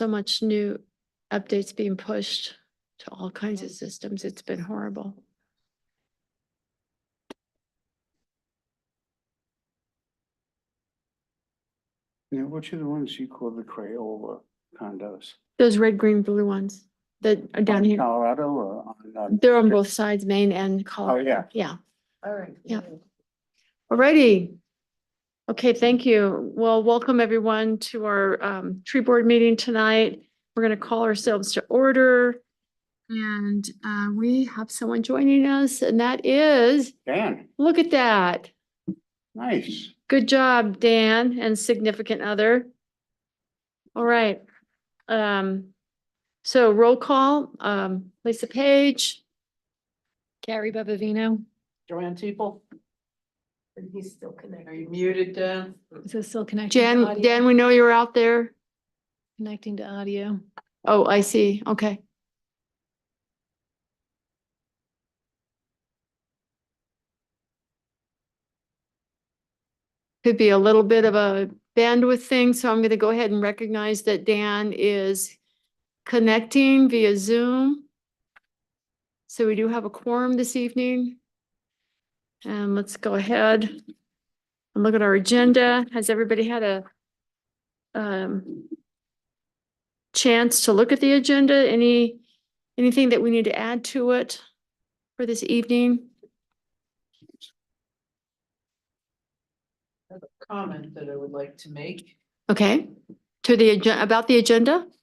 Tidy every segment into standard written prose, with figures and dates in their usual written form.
so much new updates being pushed to all kinds of systems. It's been horrible. Yeah, which are the ones you call the Crayola condos? Those red, green, blue ones that are down On here. Colorado or on? They're on both sides, Maine and Oh, Colorado. yeah. Yeah. All right. Yeah. Alrighty. Okay, thank you. Well, welcome everyone to our tree board meeting tonight. We're going to call ourselves to order. And we have someone joining us, and that is, Dan, look at that. nice. Good job, Dan and significant other. All right. So roll call, Lisa Page. Gary Bavavino. Joanne Teeple, And he's still connected. are you muted, Dan? Is it still connecting to Jan, audio? Dan, we know you're out there. Connecting to audio. Oh, I see. Okay. Could be a little bit of a bandwidth thing, so I'm going to go ahead and recognize that Dan is connecting via Zoom. So we do have a quorum this evening. And let's go ahead and look at our agenda. Has everybody had a chance to look at the agenda? Anything that we need to add to it for this evening? I have a comment that I would like to make. Okay, to the agenda, about the agenda? I don't think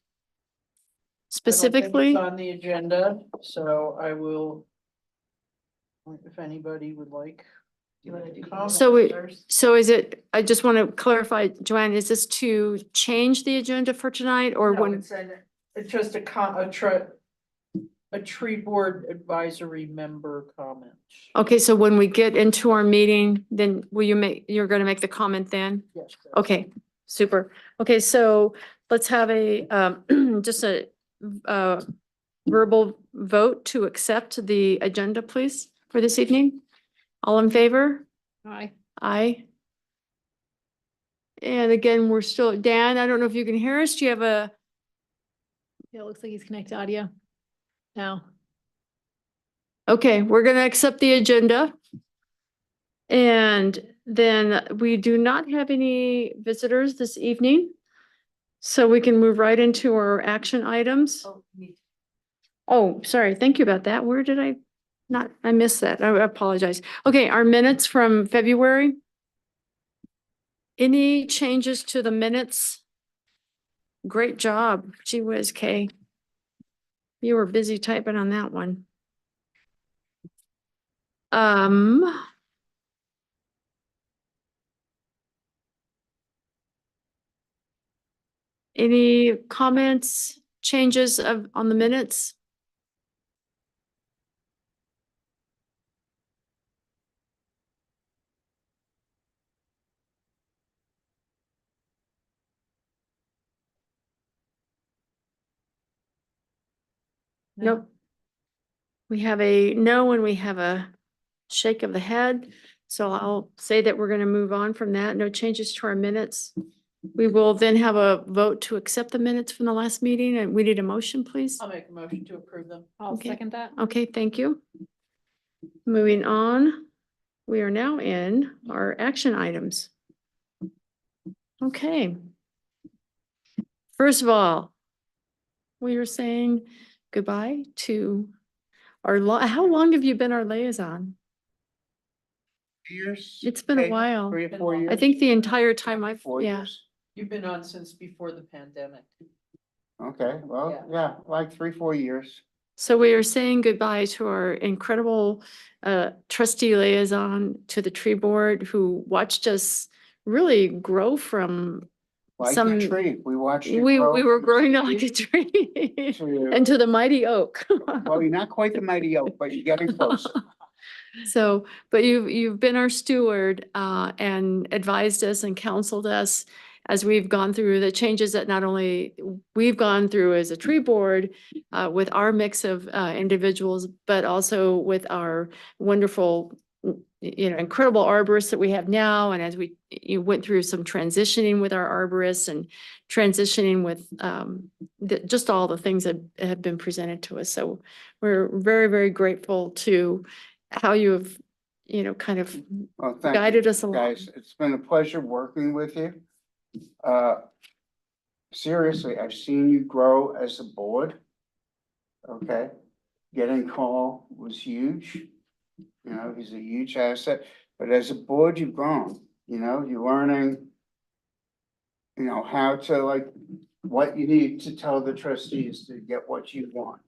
Specifically? it's on the agenda, so I will. If anybody would like. You want to do comment So we- first. So is it, I just want to clarify, Joanne, is this to change the agenda for tonight or No, when? it's just a tree board advisory member comment. Okay, so when we get into our meeting, then you're going to make the comment then? Yes. Okay, super. Okay, so let's have a, just a verbal vote to accept the agenda, please, for this evening. All in favor? Hi. Aye. And again, we're still, Dan, I don't know if you can hear us. Do you have a, Yeah, it looks like he's connected to audio. Now. okay, we're gonna accept the agenda. And then we do not have any visitors this evening. So we can move right into our action items. Oh, sorry. Thank you about that. Where did I I missed that. I apologize. Okay, our minutes from February. Any changes to the minutes? Great job. Gee whiz, Kay. You were busy typing on that one. Any comments, changes on the minutes? Nope. We have a no and we have a shake of the head. So I'll say that we're going to move on from that. No changes to our minutes. We will then have a vote to accept the minutes from the last meeting, and we need a motion, please. I'll make a motion to approve them. I'll Okay. second that. Okay, thank you. Moving on, we are now in our action items. Okay. First of all, we are saying goodbye to our, how long have you been our liaison? Years? It's been a Okay, while. 3 or 4 years? I think the entire time I've, 4 yeah. years? You've been on since before the pandemic. Okay, well, yeah, like 3, 4 years. So we are saying goodbye to our incredible trustee liaison, to the tree board who watched us really grow from, Like Some- a tree, we watched you we grow were from growing like a seed tree to- into the mighty oak. Well, you're not quite the mighty oak, but you're getting close. So, but you've been our steward and advised us and counseled us as we've gone through the changes that not only we've gone through as a tree board with our mix of individuals, but also with our wonderful incredible arborists that we have now, and as you went through some transitioning with our arborists and transitioning with just all the things that have been presented to us. So we're very, very grateful to how you have, kind of Well, thank guided you, us along. guys. It's been a pleasure working with you. Seriously, I've seen you grow as a board. Okay, getting Carl was huge. He's a huge asset, but as a board, you've grown, you're learning. How to what you need to tell the trustees to get what you want.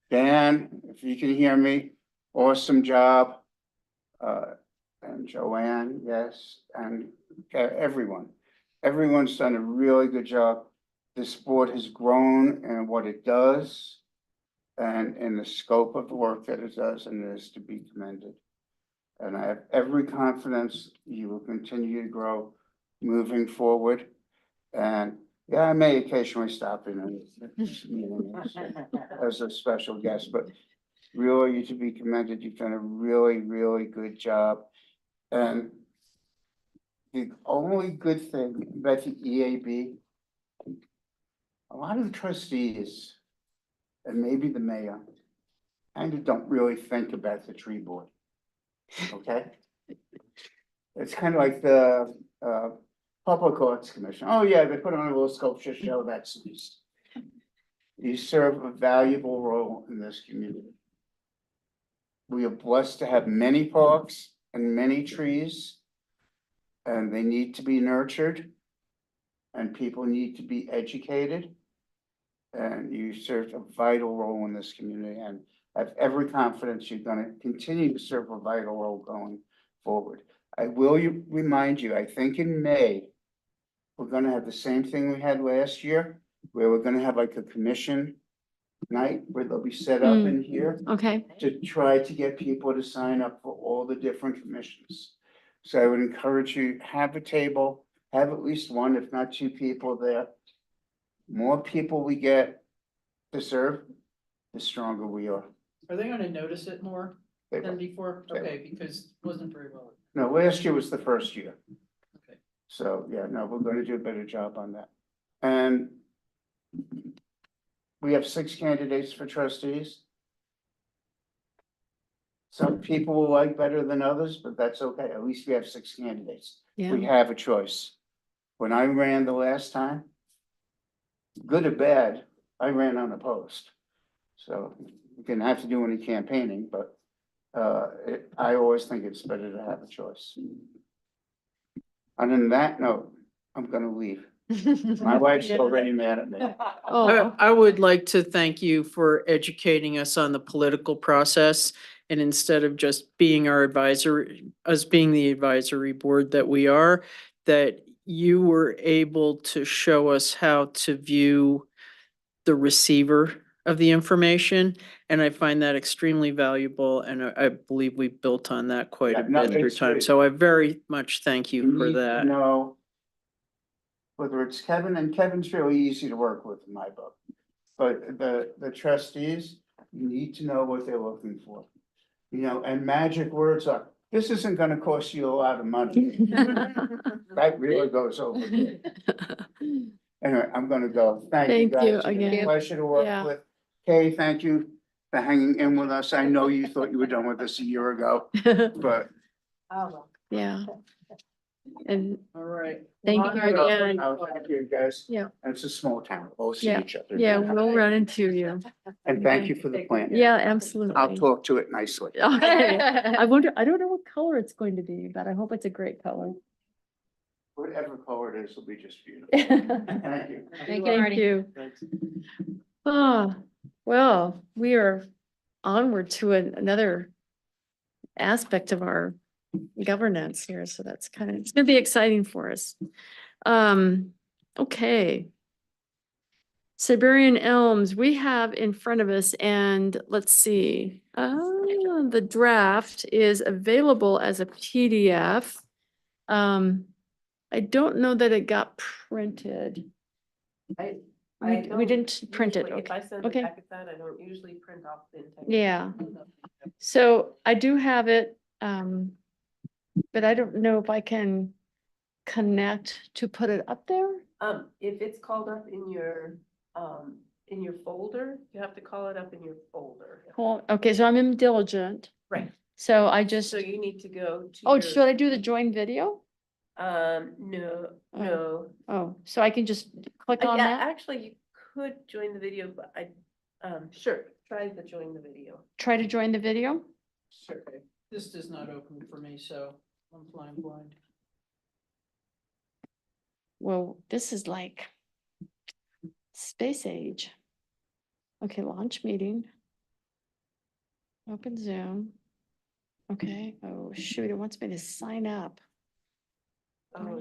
Dan, if you can hear me, awesome job. And Joanne, yes, and everyone's done a really good job. This board has grown in what it does and in the scope of the work that it does, and it is to be commended. And I have every confidence you will continue to grow moving forward. And yeah, I may occasionally stop in as a special guest, but really you to be commended. You've done a really, really good job. And the only good thing about the EAB, a lot of the trustees and maybe the mayor kind of don't really think about the tree board. Okay? It's kind of like the Public Arts Commission. Oh yeah, they put on a little sculpture show, that's nice. You serve a valuable role in this community. We are blessed to have many parks and many trees, and they need to be nurtured, and people need to be educated. And you serve a vital role in this community, and I have every confidence you're going to continue to serve a vital role going forward. I will remind you, I think in May, we're going to have the same thing we had last year, where we're going to have like a commission night where they'll be set up in here Okay, to try to get people to sign up for all the different commissions. So I would encourage you, have a table, have at least one, if not two people there. More people we get to serve, the stronger we are. Are they gonna notice it more They than will. before? They will. Okay, because it wasn't very well. No, last year was the first year. Okay. So, yeah, no, we're gonna do a better job on that. And we have 6 candidates for trustees. Some people will like better than others, but that's okay. At least we have 6 candidates. yeah, We have a choice. When I ran the last time, good or bad, I ran unopposed. So you didn't have to do any campaigning, but I always think it's better to have a choice. And on that note, I'm gonna leave. My wife's already mad at me. oh, I would like to thank you for educating us on the political process. And instead of just being our advisor, us being the advisory board that we are, that you were able to show us how to view the receiver of the information. And I find that extremely valuable. And I believe we built on that quite a Yeah, no, bit through it's time. good. So I very much thank You you for need to that. know whether it's Kevin, and Kevin's really easy to work with in my book. But the trustees, you need to know what they're looking for. And magic words are, this isn't gonna cost you a lot of money. That really goes over. Anyway, I'm gonna go. Thank you Thank guys. you It's been a again. pleasure to work Yeah. with. Kay, thank you for hanging in with us. I know you thought you were done with us a year ago, but. yeah. And All right. thank Well, you I'm gonna- again. Thank you, guys. Yeah. And it's a small town. We'll see Yeah. each other. Yeah, we'll run into you. And thank you for the plan. Yeah, absolutely. I'll talk to it nicely. Okay, I wonder, I don't know what color it's going to be, but I hope it's a great color. Whatever color it is, will be just beautiful. Thank you. Thank you. Ah, well, we are onward to another aspect of our governance here, so that's it's gonna be exciting for us. Okay. Siberian Elms, we have in front of us, and let's see, the draft is available as a PDF. I don't know that it got printed. I we don't didn't print it, usually- If okay, I send okay. a packet that, I don't usually print off the entire. Yeah. So I do have it, but I don't know if I can connect to put it up there. If it's called up in your folder, you have to call it up in your folder. Cool, okay, so I'm in diligent, Right, so I just, so you need to go to. oh, your- should I do the join video? No, Oh. no. Oh, so I can just click on Yeah, that, actually, you could join the video, but sure, try the join the video. try to join the video? Sure. This does not open for me, so I'm flying blind. Well, this is like space age. Okay, launch meeting. Open Zoom. Okay, oh shoot, it wants me to sign up.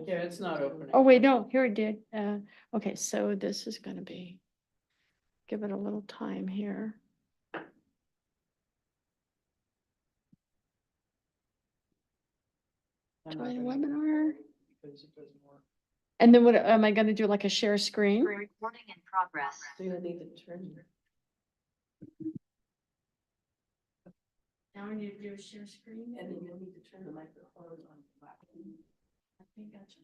Yeah, it's not opening. Oh, wait, no, here it did. Okay, so this is gonna be, give it a little time here. I'm not Join gonna- webinar. Because it doesn't work. And then what, am I gonna do like a share screen? Recording in progress. So you'll need to turn your. Now I need to do a share screen. And then you'll need to turn the microphone on. I think gotcha.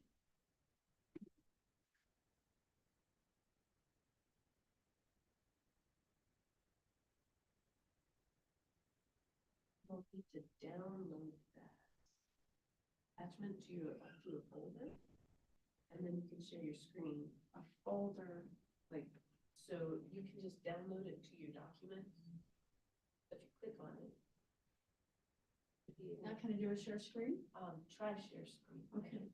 You'll need to download that attachment to a folder. And then you can share your screen, a folder, like, so you can just download it to your document. If you click on it. Now can I do a share screen? Try share screen. Okay.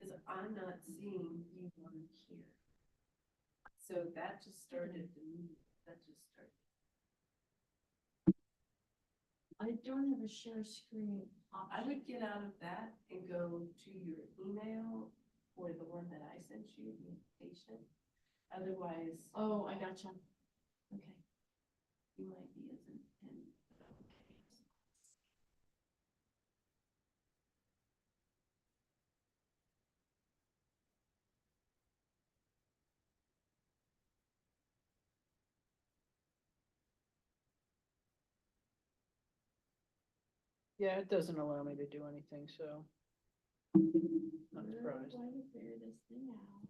Because I'm not seeing you on here. So that just started, that just started. I don't have a share screen I would get out of that and go to your email or the one that I sent you, the invitation. Otherwise, Oh, I gotcha. Okay. you might be as an. Yeah, it doesn't allow me to do anything, so. Not surprised. Why did I figure this thing out?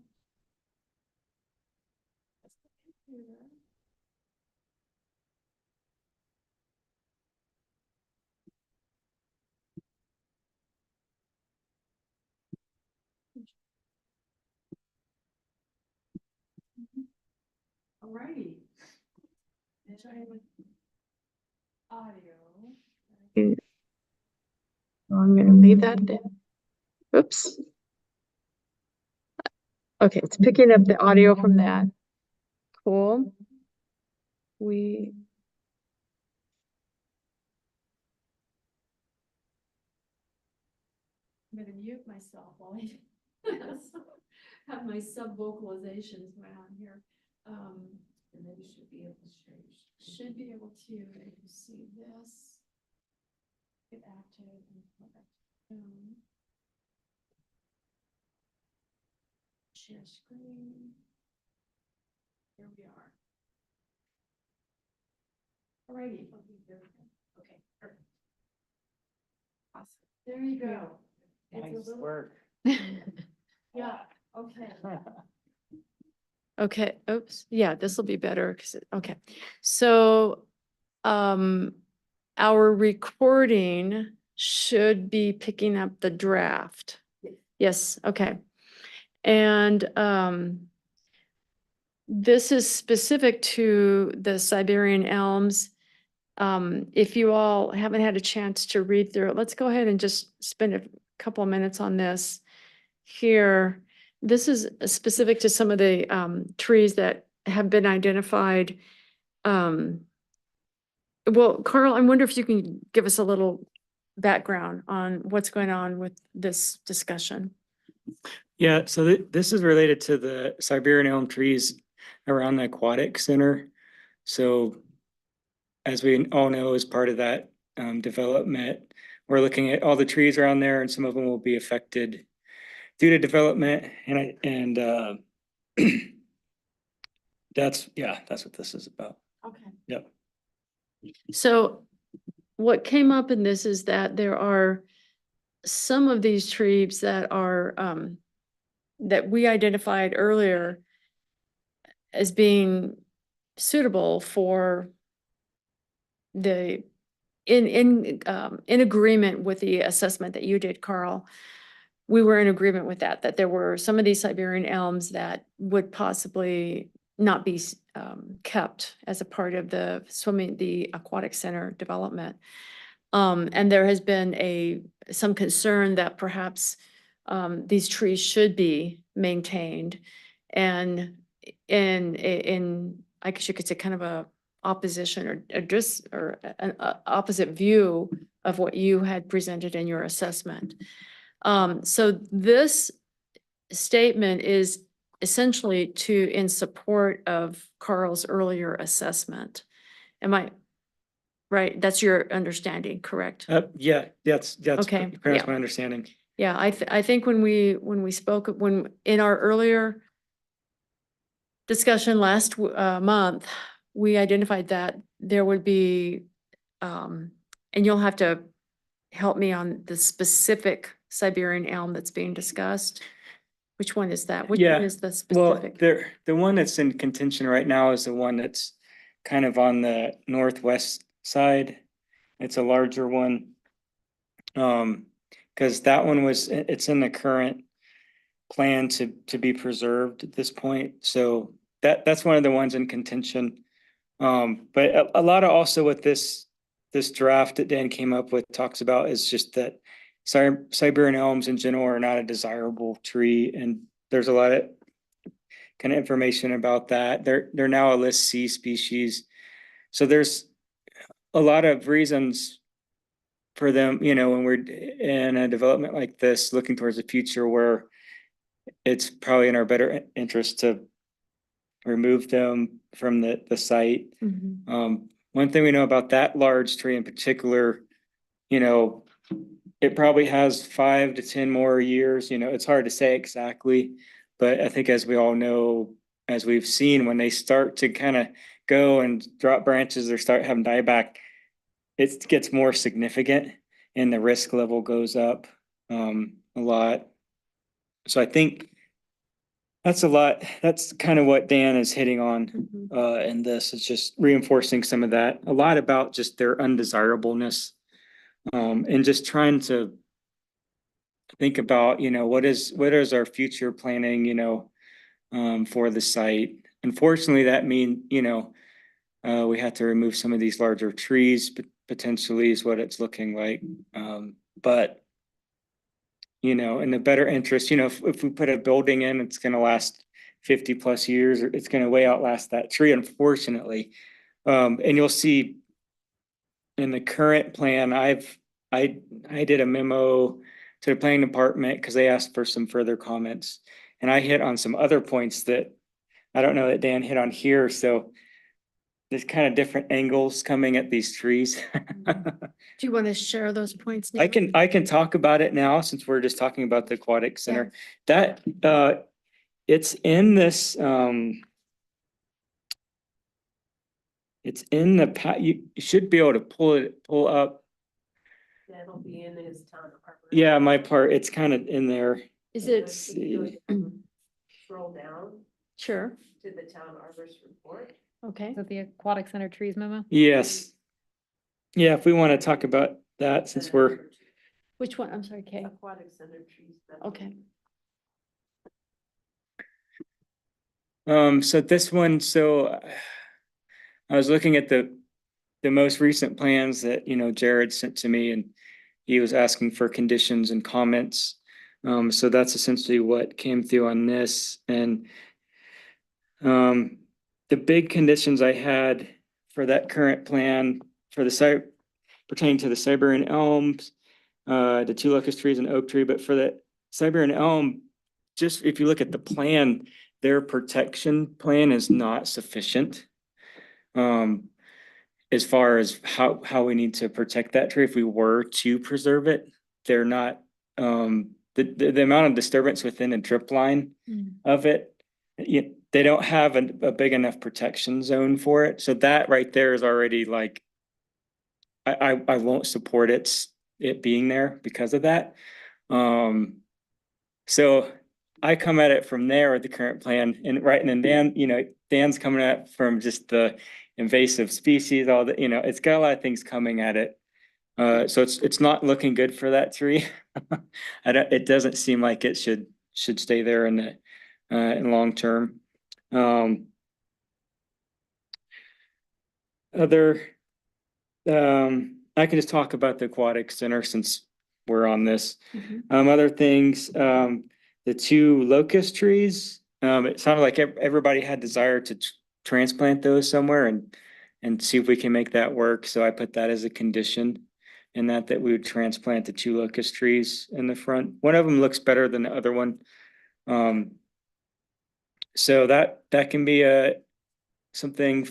That's the computer. Alrighty. Try with audio. So I'm gonna leave that there. Oops. Okay, it's picking up the audio from that. Cool. I'm gonna mute myself while I have my sub vocalizations going on here. And then you should be able to share your. Should be able to, if you see this. Get active and go back to Zoom. Share screen. Here we are. Alrighty. Okay, perfect. Awesome. There you go. It's a Nice little- work. Yeah, okay. Okay, oops, yeah, this will be better, okay, so, our recording should be picking up the draft. Yes. Yes, okay. And, this is specific to the Siberian elms. If you all haven't had a chance to read through it, let's go ahead and just spend a couple of minutes on this here. This is specific to some of the trees that have been identified. Well, Carl, I wonder if you can give us a little background on what's going on with this discussion. Yeah, so this is related to the Siberian elm trees around the Aquatic Center. So as we all know, as part of that development, we're looking at all the trees around there, and some of them will be affected due to development. And That's what this is about. Okay. Yep. So what came up in this is that there are some of these trees that are, that we identified earlier as being suitable for the, in agreement with the assessment that you did, Carl. We were in agreement with that, that there were some of these Siberian elms that would possibly not be kept as a part of the aquatic center development. And there has been some concern that perhaps these trees should be maintained and in, I guess you could say, kind of a opposition or an opposite view of what you had presented in your assessment. So this statement is essentially in support of Carl's earlier assessment. Am I right? That's your understanding, correct? Yeah, that's Okay, pretty much yeah. my understanding. Yeah, I think when we spoke, in our earlier discussion last month, we identified that there would be, and you'll have to help me on the specific Siberian elm that's being discussed. Which one is that? Which Yeah, one is the Well, specific? the one that's in contention right now is the one that's kind of on the northwest side. It's a larger one. Because that one it's in the current plan to be preserved at this point. So that's one of the ones in contention. But a lot of also what this draft that Dan came up with talks about is just that Siberian elms in general are not a desirable tree, and there's a lot of kind of information about that. They're now a list C species. So there's a lot of reasons for them, when we're in a development like this, looking towards the future where it's probably in our better interest to remove them from the site. Mhm. One thing we know about that large tree in particular, it probably has 5 to 10 more years. It's hard to say exactly, but I think as we all know, as we've seen, when they start to kind of go and drop branches or start having dieback, it gets more significant and the risk level goes up a lot. So I think that's a lot. That's kind of what Dan is hitting on Mhm. in this. It's just reinforcing some of that, a lot about just their undesirableness, and just trying to think about, what is our future planning, for the site. Unfortunately, that means, we have to remove some of these larger trees, potentially is what it's looking like. But, in the better interest, if we put a building in, it's gonna last 50 plus years, or it's gonna way outlast that tree, unfortunately. And you'll see in the current plan, I did a memo to the planning department because they asked for some further comments. And I hit on some other points that I don't know that Dan hit on here, so there's kind of different angles coming at these trees. Do you want to share those points now? I can talk about it now since we're just talking about the aquatic center. That it's in this it's in the you should be able to pull up. That'll be in his town arborist. Yeah, my part, it's kind of in there. Is If it, you Scroll down sure, to the town arborist report. okay. Is that the aquatic center trees memo? Yes. Yeah, if we want to talk about that since we're, Which one? I'm sorry, Kay. Aquatic center trees. Okay. so this one, I was looking at the most recent plans that, Jared sent to me, and he was asking for conditions and comments. So that's essentially what came through on this. And the big conditions I had for that current plan for the site pertaining to the Siberian elms, the 2 locust trees and oak tree, but for the Siberian elm, just if you look at the plan, their protection plan is not sufficient. As far as how we need to protect that tree, if we were to preserve it, they're not, the amount of disturbance within a drip line Mm. of it, they don't have a big enough protection zone for it. So that right there is already like, I won't support it being there because of that. So I come at it from there with the current plan and then Dan, Dan's coming at from just the invasive species, all the, it's got a lot of things coming at it. So it's not looking good for that tree. It doesn't seem like it should stay there in long term. I can just talk about the aquatic center since we're on this. Other things, the 2 locust trees, it sounded like everybody had desire to transplant those somewhere and see if we can make that work. So I put that as a condition in that we would transplant the 2 locust trees in the front. One of them looks better than the other one. So that can be something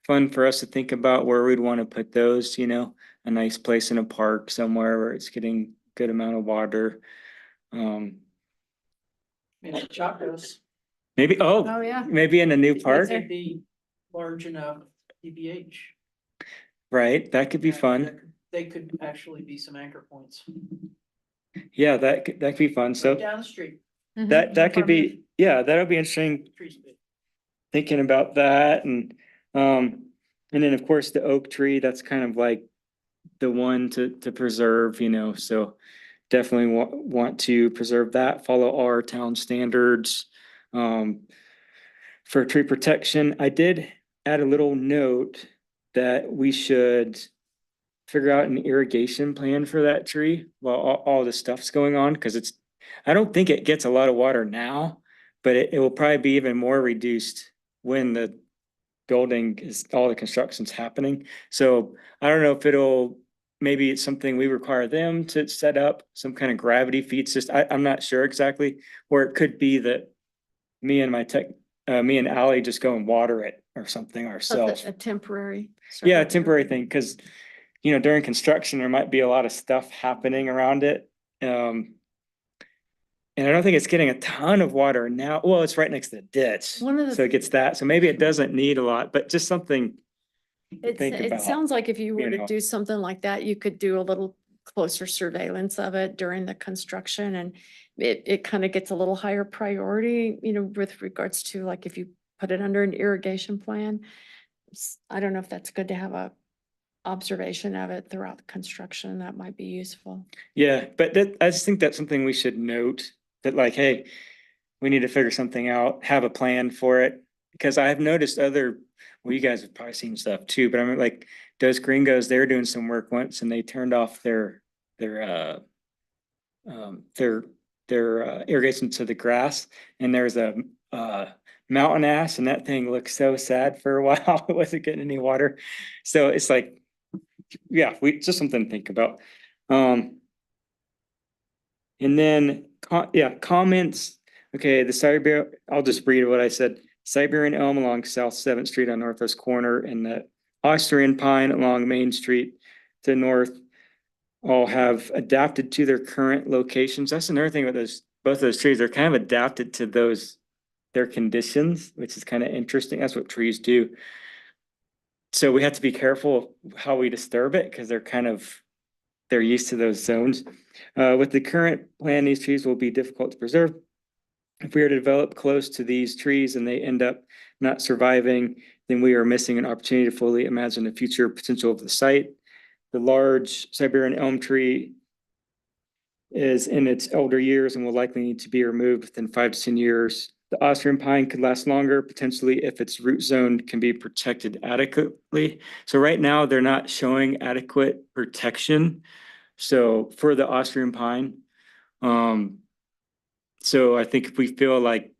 fun for us to think about where we'd want to put those, a nice place in a park somewhere where it's getting good amount of water. Maybe Chacos. Maybe, Oh, yeah. maybe in a new park, Could be large enough PBH. right? That could be fun. They could actually be some anchor points. Yeah, that could be fun. So Right down the street. that could be, that'll be interesting. Trees big. Thinking about that and then of course the oak tree, that's kind of like the one to preserve, so definitely want to preserve that, follow our town standards. For tree protection, I did add a little note that we should figure out an irrigation plan for that tree while all this stuff's going on, because I don't think it gets a lot of water now, but it will probably be even more reduced when the building all the construction's happening. So I don't know if maybe it's something we require them to set up some kind of gravity feed system. I'm not sure exactly, or it could be that me and Ally just go and water it or something ourselves. A temporary. Yeah, a temporary thing, because during construction, there might be a lot of stuff happening around it. And I don't think it's getting a ton of water now. Well, it's right next to the ditch. So it gets that. So maybe it doesn't need a lot, but just something to think It about. sounds like if you were to know. do something like that, you could do a little closer surveillance of it during the construction, and it kind of gets a little higher priority, with regards to like if you put it under an irrigation plan. I don't know if that's good to have a observation of it throughout the construction. That might be useful. Yeah, but I just think that's something we should note, that like, hey, we need to figure something out, have a plan for it. Because I've noticed well, you guys have probably seen stuff too, but I mean, like Dos Gringos, they were doing some work once and they turned off their irrigation to the grass, and there's a mountain ash, and that thing looked so sad for a while. It wasn't getting any water. So it's like, yeah, just something to think about. And then, comments. Okay, the Siberian, I'll just read what I said. Siberian elm along South 7th Street on northwest corner, and the Austrian pine along Main Street to the north all have adapted to their current locations. That's another thing with both of those trees. They're kind of adapted to their conditions, which is kind of interesting. That's what trees do. So we have to be careful how we disturb it, because they're used to those zones. With the current plan, these trees will be difficult to preserve. If we are to develop close to these trees and they end up not surviving, then we are missing an opportunity to fully imagine the future potential of the site. The large Siberian elm tree is in its elder years and will likely need to be removed within 5 to 10 years. The Austrian pine could last longer, potentially, if its root zone can be protected adequately. So right now, they're not showing adequate protection. So for the Austrian pine, so I think if we feel like,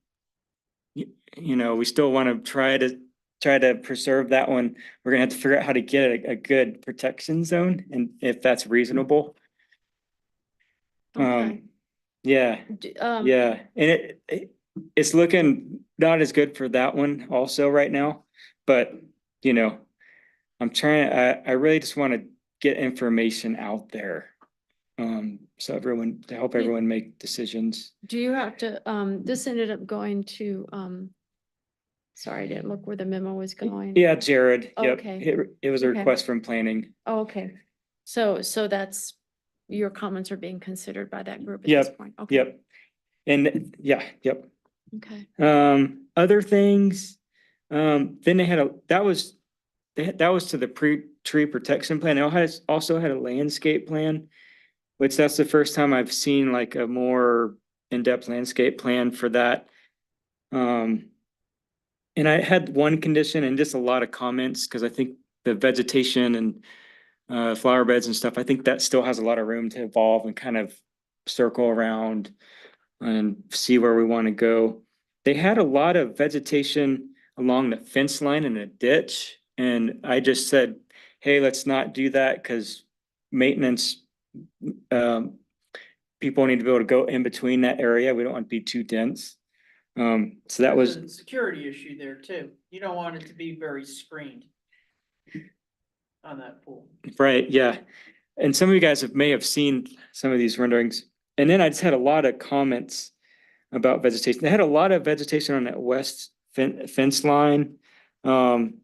we still want to try to preserve that one, we're gonna have to figure out how to get a good protection zone, and if that's reasonable. Okay. Yeah, yeah, and it's looking not as good for that one also right now, but I'm trying, I really just want to get information out there. So to help everyone make decisions. Do you have to, this ended up going to, Sorry, I didn't look where the memo was going. Yeah, Jared, yep, Okay. it was a Okay. request from planning. Oh, okay. So that's, your comments are being considered by that group at this Yep, point? Okay. Yep. And yeah, yep. Okay. Other things, then they had that was to the tree protection plan. It also had a landscape plan, which that's the first time I've seen like a more in-depth landscape plan for that. And I had one condition and just a lot of comments, because I think the vegetation and flower beds and stuff, I think that still has a lot of room to evolve and kind of circle around and see where we want to go. They had a lot of vegetation along the fence line in a ditch, and I just said, hey, let's not do that, because maintenance, people need to be able to go in between that area. We don't want to be too dense. So that was, There's a security issue there too. You don't want it to be very screened on that pool. right, yeah. And some of you guys may have seen some of these renderings. And then I just had a lot of comments about vegetation. They had a lot of vegetation on that west fence line. And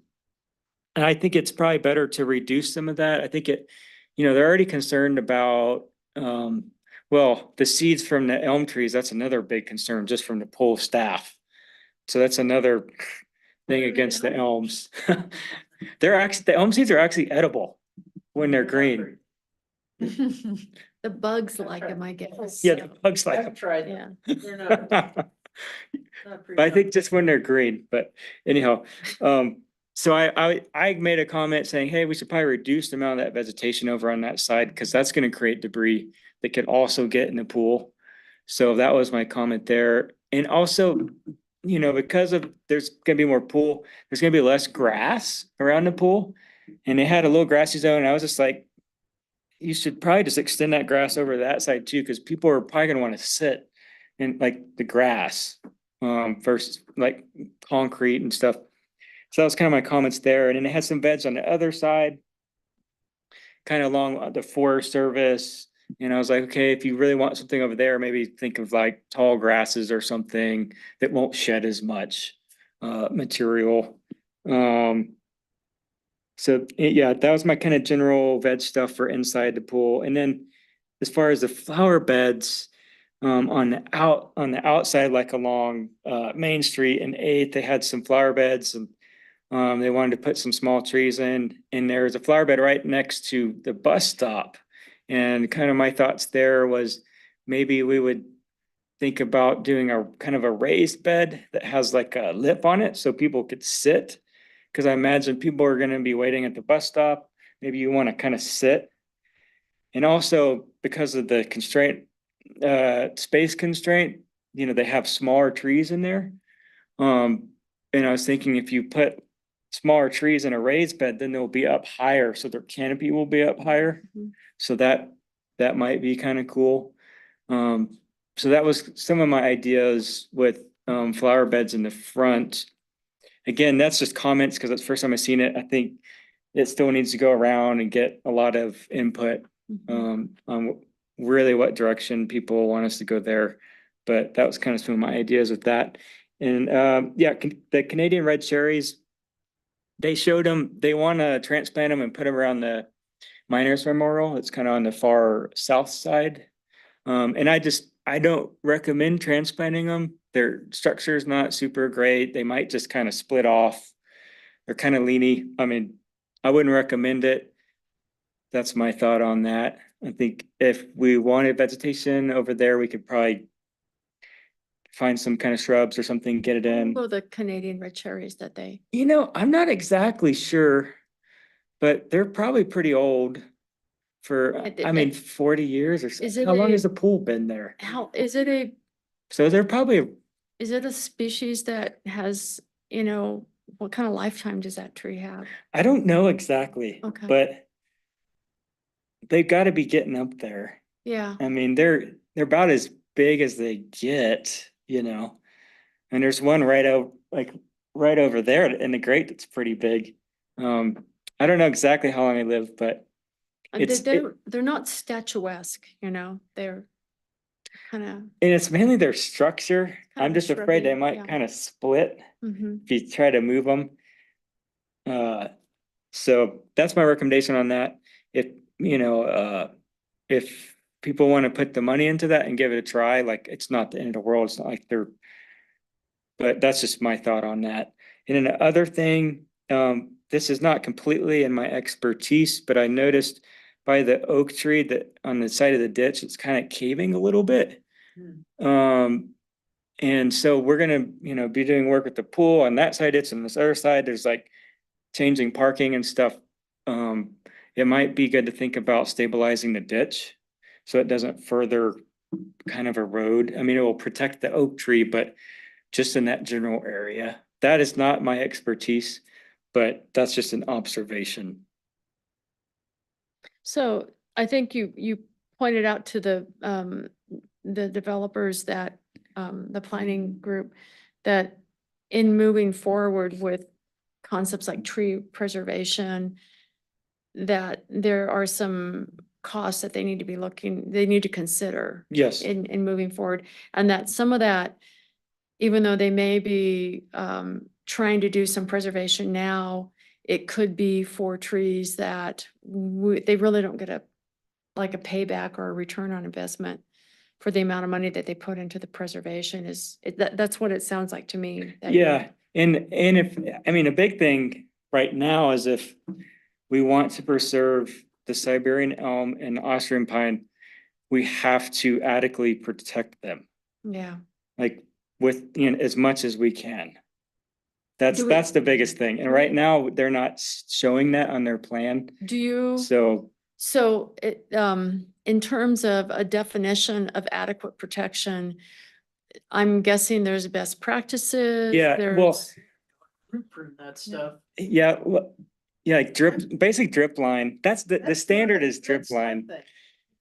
I think it's probably better to reduce some of that. I think they're already concerned about, well, the seeds from the elm trees, that's another big concern just from the pole staff. So that's another thing against the elms. The elm seeds are actually edible when they're green. The bugs like them, I guess. Yeah, the bugs like I've tried them. Yeah. They're not. them. not But I think just when they're green, but anyhow, so I made a comment saying, hey, we should probably reduce the amount of that vegetation over on that side, because that's gonna create debris that could also get in the pool. So that was my comment there. And also, because there's gonna be more pool, there's gonna be less grass around the pool. And they had a little grassy zone, and I was just like, you should probably just extend that grass over that side too, because people are probably gonna want to sit in like the grass versus like concrete and stuff. So that was kind of my comments there. And then it had some beds on the other side, kind of along the Forest Service. And I was like, okay, if you really want something over there, maybe think of like tall grasses or something that won't shed as much material. So yeah, that was my kind of general veg stuff for inside the pool. And then as far as the flower beds, on the outside, like along Main Street and 8th, they had some flower beds, and they wanted to put some small trees in. And there was a flower bed right next to the bus stop. And kind of my thoughts there was maybe we would think about doing a kind of a raised bed that has like a lip on it so people could sit. Because I imagine people are going to be waiting at the bus stop. Maybe you want to kind of sit. And also because of the space constraint, they have smaller trees in there. And I was thinking if you put smaller trees in a raised bed, then they'll be up higher, so their canopy will be up higher. Mhm. So that might be kind of cool. So that was some of my ideas with flower beds in the front. Again, that's just comments because it's the first time I've seen it. I think it still needs to go around and get a lot of input on really what direction people want us to go there. But that was kind of some of my ideas with that. And the Canadian red cherries, they showed them, they want to transplant them and put them around the Miners Memorial. It's kind of on the far south side. And I don't recommend transplanting them. Their structure is not super great. They might just kind of split off. They're kind of leany. I mean, I wouldn't recommend it. That's my thought on that. I think if we wanted vegetation over there, we could probably find some kind of shrubs or something, get it in. Well, the Canadian red cherries that they, I'm not exactly sure, but they're probably pretty old for, I mean, 40 years or Is so. it How long a- has the pool been there? how, is it So they're probably, a species that has, what kind of lifetime does that tree have? I don't know exactly, Okay. but they've got to be getting up there. Yeah, I mean, they're about as big as they get, and there's one right over there in the grate that's pretty big. I don't know exactly how long they live, but and they're not statuesque, they're, kind of. And it's mainly their structure. I'm Kinda just afraid they shrubby, might yeah. kind of split Mhm. if you try to move them. So that's my recommendation on that. If, if people want to put the money into that and give it a try, like, it's not the end of the world. It's not like they're, but that's just my thought on that. And then the other thing, this is not completely in my expertise, but I noticed by the oak tree that on the side of the ditch, it's kind of caving a little bit. And so we're gonna, be doing work with the pool on that side, it's on this other side, there's like changing parking and stuff. It might be good to think about stabilizing the ditch so it doesn't further kind of erode. I mean, it will protect the oak tree, but just in that general area. That is not my expertise, but that's just an observation. So I think you pointed out to the developers that, the planning group, that in moving forward with concepts like tree preservation, that there are some costs that they need to consider Yes, in moving forward. And that some of that, even though they may be, trying to do some preservation now, it could be for trees that they really don't get like a payback or a return on investment for the amount of money that they put into the preservation that's what it sounds like to me. that you're- yeah, and if, I mean, a big thing right now is if we want to preserve the Siberian elm and Austrian pine, we have to adequately protect them, Yeah. like with, as much as we can. Do we- That's the biggest thing. And right now, they're not showing that on their plan. Do you, So, in terms of a definition of adequate protection, I'm guessing there's best practices. Yeah, well, there's- Root prune that stuff. yeah, like basic drip line. That's the standard is drip line.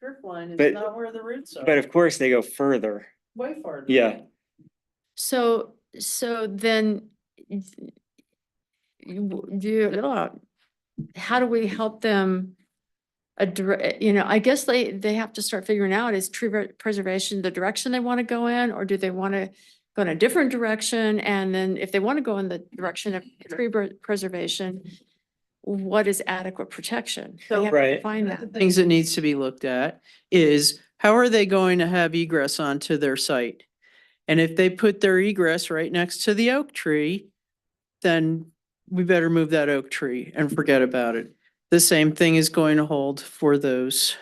Drip line But- is not where the roots are. But of course, they go further. Way farther. Yeah, So then how do we help them I guess they have to start figuring out, is tree preservation the direction they want to go in, or do they want to go in a different direction? And then if they want to go in the direction of tree preservation, what is adequate protection? They have to Right. find One of that. the things that needs to be looked at is how are they going to have egress onto their site? And if they put their egress right next to the oak tree, then we better move that oak tree and forget about it. The same thing is going to hold for those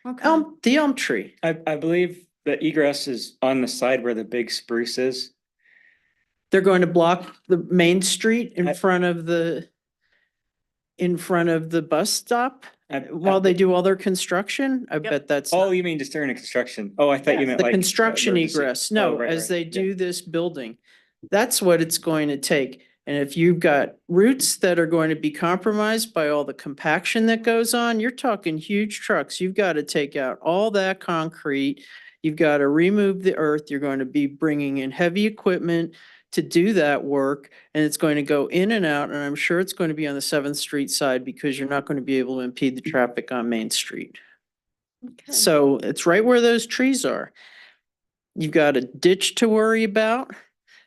Okay. the elm tree. I believe the egress is on the side where the big spruce is. They're going to block the main street I- in front of the bus stop I- while they do all their construction. I bet that's. Oh, you mean just during the construction? Oh, I thought you Yes, meant the like. construction emergency. egress, Oh, no, right, as right, they yeah. do this building. That's what it's going to take. And if you've got roots that are going to be compromised by all the compaction that goes on, you're talking huge trucks. You've got to take out all that concrete. You've got to remove the earth. You're going to be bringing in heavy equipment to do that work. And it's going to go in and out. And I'm sure it's going to be on the 7th Street side because you're not going to be able to impede the traffic on Main Street. Okay. So it's right where those trees are. You've got a ditch to worry about.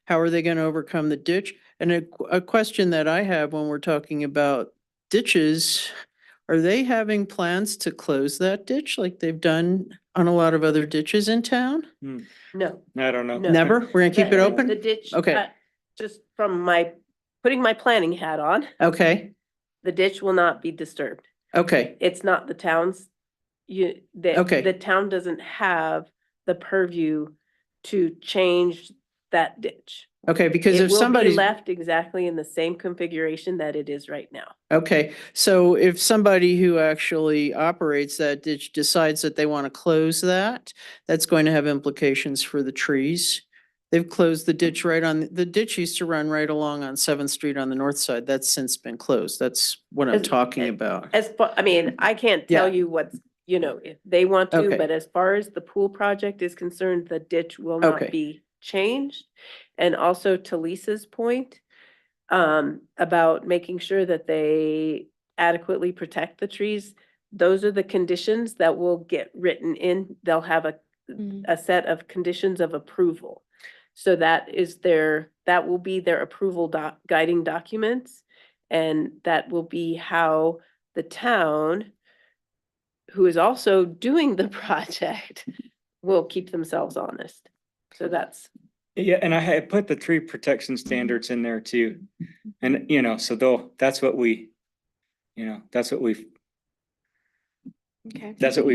How are they going to overcome the ditch? And a question that I have when we're talking about ditches, are they having plans to close that ditch like they've done on a lot of other ditches in town? No. I don't know. No. Never? We're gonna keep it The open? ditch. Okay. Just from putting my planning hat on, Okay, the ditch will not be disturbed. okay, It's not the town's. Okay. The town doesn't have the purview to change that ditch. okay, because It if will be somebody's. left exactly in the same configuration that it is right now. Okay, so if somebody who actually operates that ditch decides that they want to close that, that's going to have implications for the trees. They've closed the ditch the ditch used to run right along on 7th Street on the north side. That's since been closed. That's what I'm As- talking about. I mean, I can't tell Yeah. you what's, if they want to, Okay. but as far as the pool project is concerned, the ditch will not Okay. be changed. And also to Lisa's point, about making sure that they adequately protect the trees. Those are the conditions that will get written in. They'll have Mm. a set of conditions of approval. So that will be their approval guiding documents. And that will be how the town, who is also doing the project, will keep themselves honest. So that's, Yeah, and I had put the tree protection standards in there too. And, so that's what we, that's what we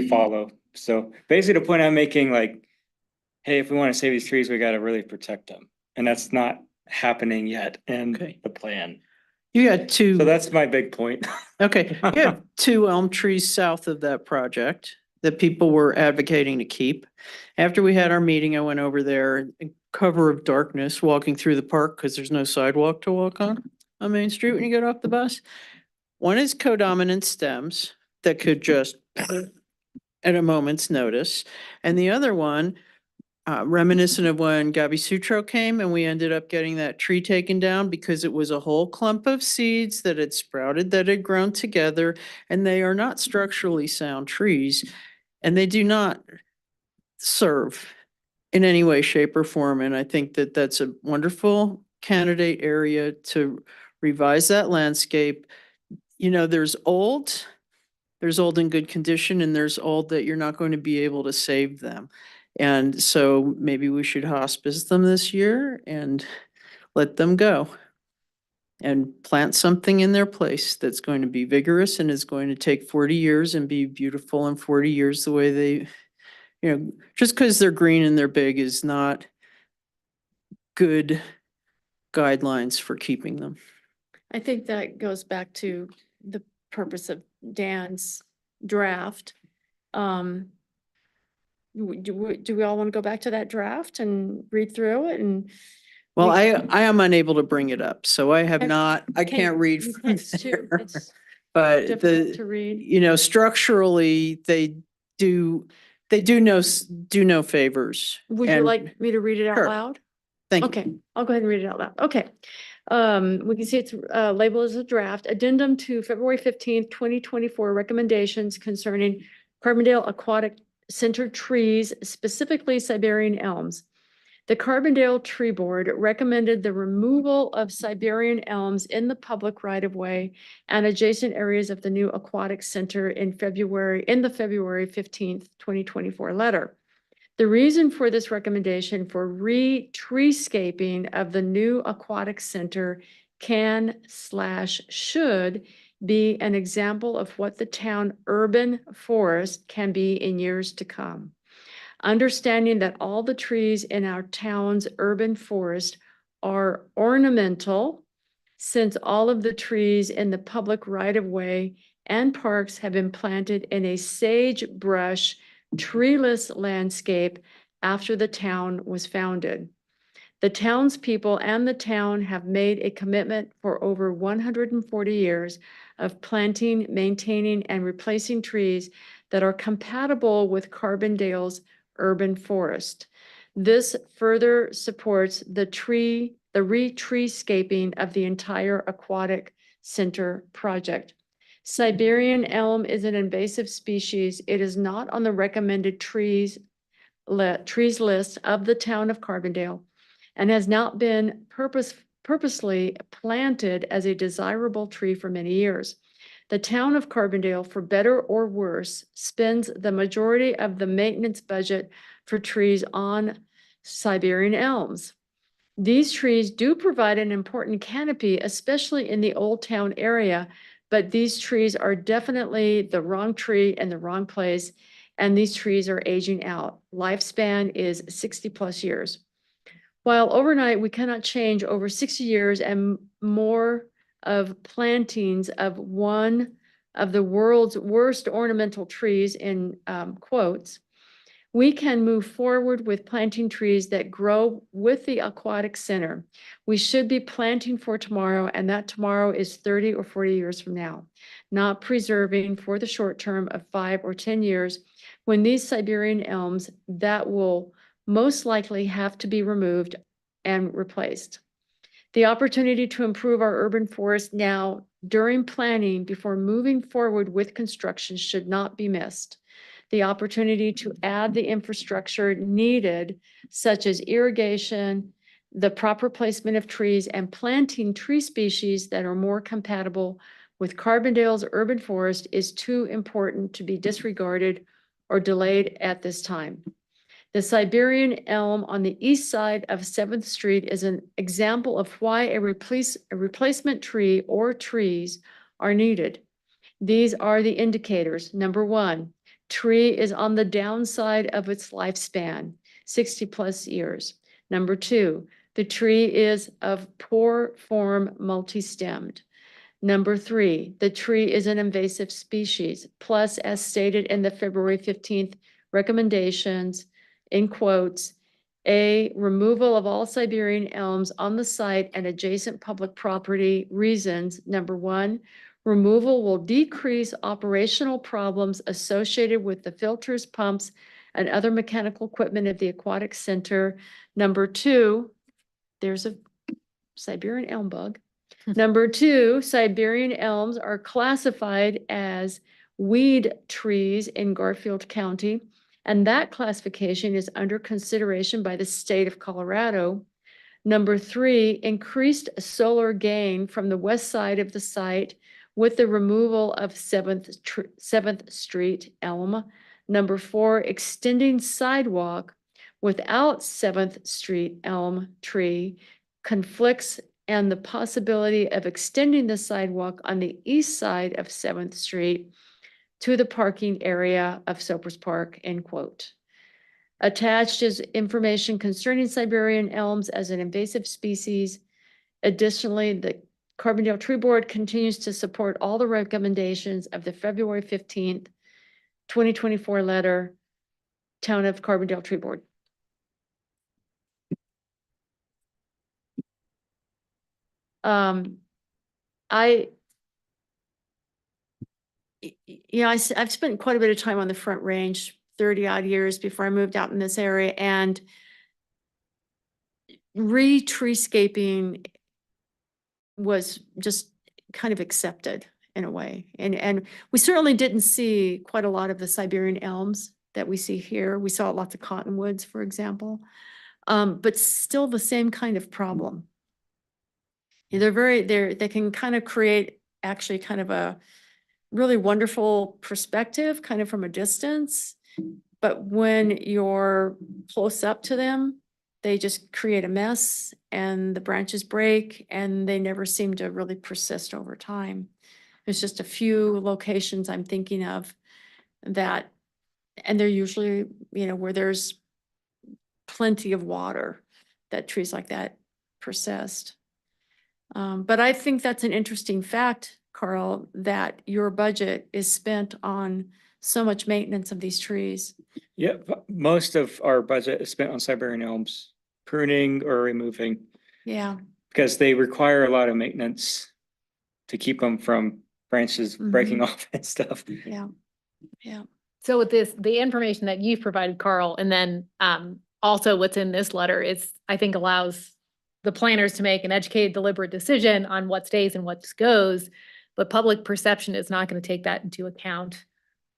follow. So basically the point I'm making, like, hey, if we want to save these trees, we got to really protect them. And that's not happening yet in Okay. the plan. You got two. So that's my big point. Okay, you have 2 elm trees south of that project that people were advocating to keep. After we had our meeting, I went over there in cover of darkness, walking through the park because there's no sidewalk to walk on Main Street when you get off the bus. One is codominant stems that could just at a moment's notice. And the other one, reminiscent of when Gabi Sutro came and we ended up getting that tree taken down because it was a whole clump of seeds that had sprouted, that had grown together, and they are not structurally sound trees, and they do not serve in any way, shape, or form. And I think that that's a wonderful candidate area to revise that landscape. There's old in good condition, and there's old that you're not going to be able to save them. And so maybe we should hospice them this year and let them go and plant something in their place that's going to be vigorous and is going to take 40 years and be beautiful in 40 years the way they, just because they're green and they're big is not good guidelines for keeping them. I think that goes back to the purpose of Dan's draft. Do we all want to go back to that draft and read through it and? Well, we- I am unable to bring it up, so I have Okay. not, I can't read you from can't, it's too- there. it's But difficult to read. structurally, they do no favors. Would you And- like me to read it out Sure. loud? Thank you. Okay, I'll go ahead and read it out loud. Okay. We can see it's labeled as a draft. Addendum to February 15th, 2024 recommendations concerning Carbondale Aquatic Center trees, specifically Siberian elms. The Carbondale Tree Board recommended the removal of Siberian elms in the public right-of-way and adjacent areas of the new Aquatic Center in the February 15th, 2024 letter. The reason for this recommendation for treescaping of the new Aquatic Center should be an example of what the town urban forest can be in years to come. Understanding that all the trees in our town's urban forest are ornamental, since all of the trees in the public right-of-way and parks have been planted in a sagebrush treeless landscape after the town was founded. The townspeople and the town have made a commitment for over 140 years of planting, maintaining, and replacing trees that are compatible with Carbondale's urban forest. This further supports the treescaping of the entire Aquatic Center project. Siberian elm is an invasive species. It is not on the recommended trees list of the town of Carbondale and has not been purposely planted as a desirable tree for many years. The town of Carbondale, for better or worse, spends the majority of the maintenance budget for trees on Siberian elms. These trees do provide an important canopy, especially in the Old Town area, but these trees are definitely the wrong tree in the wrong place, and these trees are aging out. Lifespan is 60+ years. While overnight we cannot change over 60 years and more of plantings of one of the world's worst ornamental trees in quotes, we can move forward with planting trees that grow with the Aquatic Center. We should be planting for tomorrow, and that tomorrow is 30 or 40 years from now, not preserving for the short term of 5 or 10 years when these Siberian elms that will most likely have to be removed and replaced. The opportunity to improve our urban forest now during planning before moving forward with construction should not be missed. the opportunity to add the infrastructure needed, such as irrigation, the proper placement of trees, and planting tree species that are more compatible with Carbondale's urban forest is too important to be disregarded or delayed at this time. The Siberian elm on the east side of 7th Street is an example of why a replacement tree or trees are needed. These are the indicators. Number one, tree is on the downside of its lifespan, 60+ years. Number two, the tree is of poor form multi-stemmed. Number three, the tree is an invasive species. Plus, as stated in the February 15th recommendations, in quotes, a removal of all Siberian elms on the site and adjacent public property reasons. Number one, removal will decrease operational problems associated with the filters, pumps, and other mechanical equipment at the Aquatic Center. Number two, there's a Siberian elm bug. Number two, Siberian elms are classified as weed trees in Garfield County, and that classification is under consideration by the state of Colorado. Number three, increased solar gain from the west side of the site with the removal of 7th Street elm. Number four, extending sidewalk without 7th Street elm tree conflicts and the possibility of extending the sidewalk on the east side of 7th Street to the parking area of Soapers Park, end quote. Attached is information concerning Siberian elms as an invasive species. Additionally, the Carbondale Tree Board continues to support all the recommendations of the February 15th, 2024 letter, Town of Carbondale Tree Board. I've spent quite a bit of time on the Front Range, 30 odd years before I moved out in this area, and re-treescaping was just kind of accepted in a way. And we certainly didn't see quite a lot of the Siberian elms that we see here. We saw lots of cottonwoods, for example, but still the same kind of problem. They can kind of create actually kind of a really wonderful perspective kind of from a distance. But when you're close up to them, they just create a mess and the branches break and they never seem to really persist over time. There's just a few locations I'm thinking of that, and they're usually, where there's plenty of water that trees like that persist. But I think that's an interesting fact, Carl, that your budget is spent on so much maintenance of these trees. Yeah, most of our budget is spent on Siberian elms, pruning or removing, Yeah. because they require a lot of maintenance to keep them from branches breaking off and stuff. Yeah. Yeah. So with this, the information that you've provided, Carl, and then also what's in this letter is, I think, allows the planners to make an educated, deliberate decision on what stays and what goes, but public perception is not going to take that into account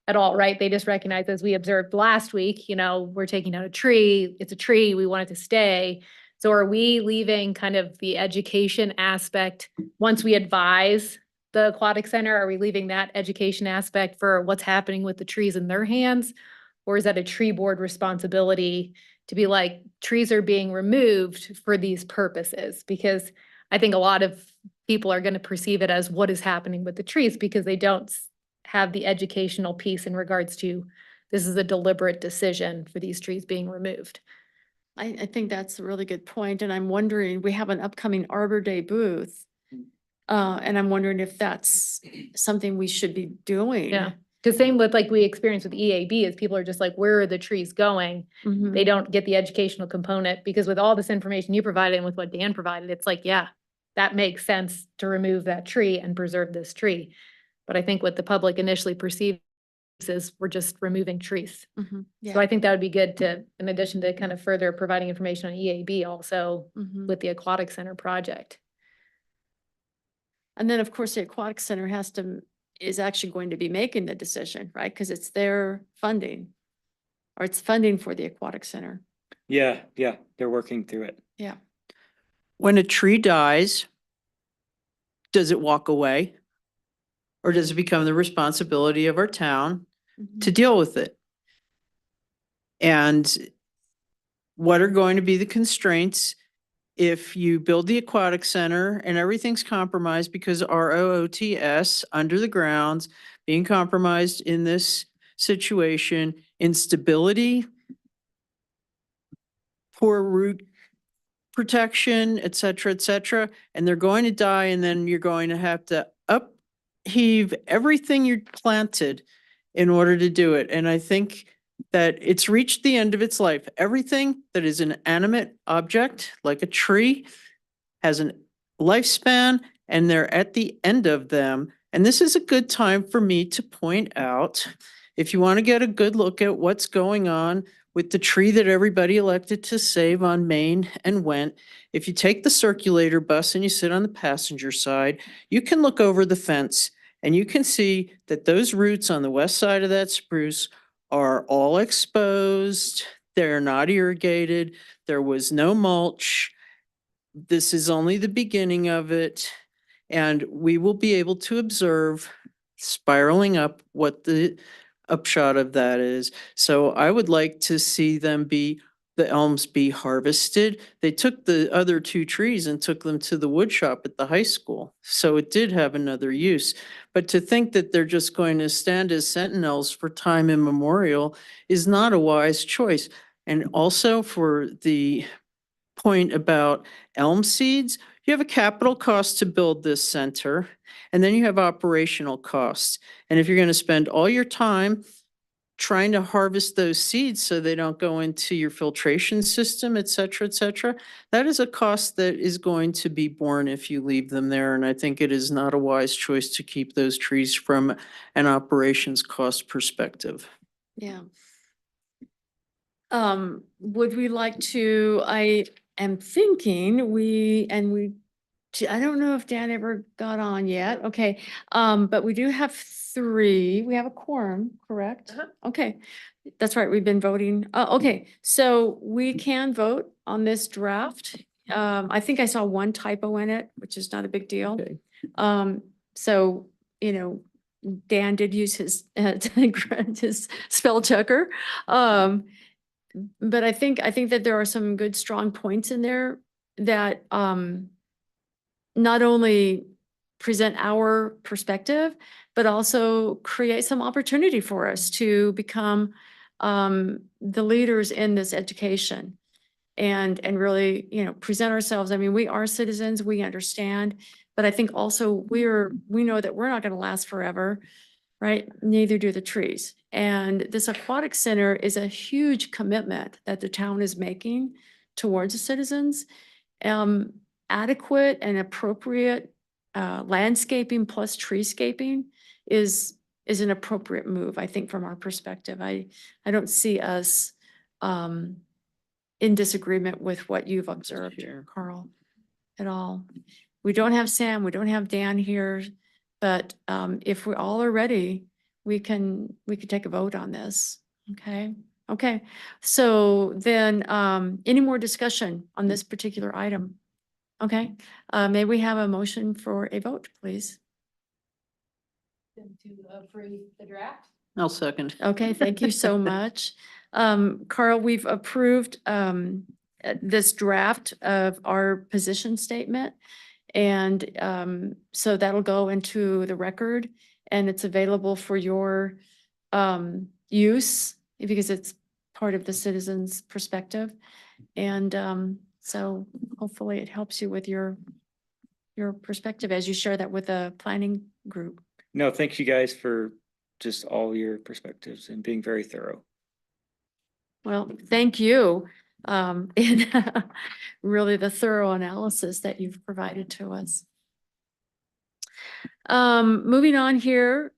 at all, right? They just recognize, as we observed last week, we're taking out a tree, it's a tree, we want it to stay. So are we leaving kind of the education aspect, once we advise the Aquatic Center, are we leaving that education aspect for what's happening with the trees in their hands? Or is that a tree board responsibility to be like, trees are being removed for these purposes? Because I think a lot of people are going to perceive it as what is happening with the trees because they don't have the educational piece in regards to, this is a deliberate decision for these trees being removed. I think that's a really good point. And I'm wondering, we have an upcoming Arbor Day booth. And I'm wondering if that's something we should be doing. Yeah. Because same with like we experienced with EAB is people are just like, where are the trees going? Mhm. They don't get the educational component because with all this information you provided and with what Dan provided, it's like, yeah, that makes sense to remove that tree and preserve this tree. But I think what the public initially perceives is we're just removing trees. Mhm. Yeah. So I think that would be good to, in addition to kind of further providing information on EAB, also Mhm. with the Aquatic Center project. And then, of course, the Aquatic Center has to is actually going to be making the decision, right? Because it's their funding. Or it's funding for the aquatic center. Yeah, they're working through it. Yeah. When a tree dies, does it walk away? Or does it become the responsibility of our town to deal with it? And what are going to be the constraints if you build the aquatic center and everything's compromised because ROOTS under the grounds being compromised in this situation, instability, poor root protection, et cetera, and they're going to die, and then you're going to have to upheave everything you planted in order to do it. And I think that it's reached the end of its life. Everything that is an animate object, like a tree, has a lifespan, and they're at the end of them. And this is a good time for me to point out, if you want to get a good look at what's going on with the tree that everybody elected to save on Main and Went, if you take the circulator bus and you sit on the passenger side, you can look over the fence and you can see that those roots on the west side of that spruce are all exposed. They're not irrigated. There was no mulch. This is only the beginning of it. And we will be able to observe spiraling up what the upshot of that is. So I would like to see the elms be harvested. They took the other two trees and took them to the wood shop at the high school. So it did have another use. But to think that they're just going to stand as sentinels for time immemorial is not a wise choice. And also for the point about elm seeds, you have a capital cost to build this center, and then you have operational costs. And if you're going to spend all your time trying to harvest those seeds so they don't go into your filtration system, et cetera, that is a cost that is going to be borne if you leave them there. And I think it is not a wise choice to keep those trees from an operations cost perspective. Yeah. Would we like to, I am thinking I don't know if Dan ever got on yet. Okay. But we do have three. We have a quorum, correct? Okay. That's right. We've been voting. Okay. So we can vote on this draft. I think I saw one typo in it, which is not a big deal. Okay. So, you know, Dan did use his, his spell checker. But I think that there are some good, strong points in there that, not only present our perspective, but also create some opportunity for us to become the leaders in this education and really, you know, present ourselves. I mean, we are citizens, we understand, but I think also we know that we're not going to last forever, right? Neither do the trees. And this aquatic center is a huge commitment that the town is making towards the citizens. Adequate and appropriate landscaping plus treescaping is an appropriate move, I think, from our perspective. I don't see us in disagreement with what you've observed, Sure. Carl, at all. We don't have Sam, we don't have Dan here, but if we all are ready, we can take a vote on this. Okay. Okay. So then, any more discussion on this particular item? Okay, may we have a motion for a vote, please? To approve the draft? I'll second. Okay, thank you so much. Carl, we've approved this draft of our position statement. And so that'll go into the record and it's available for your use because it's part of the citizens' perspective. And so hopefully it helps you with your perspective as you share that with the planning group. No, thank you guys for just all your perspectives and being very thorough. Well, thank you. And really the thorough analysis that you've provided to us. Moving on here,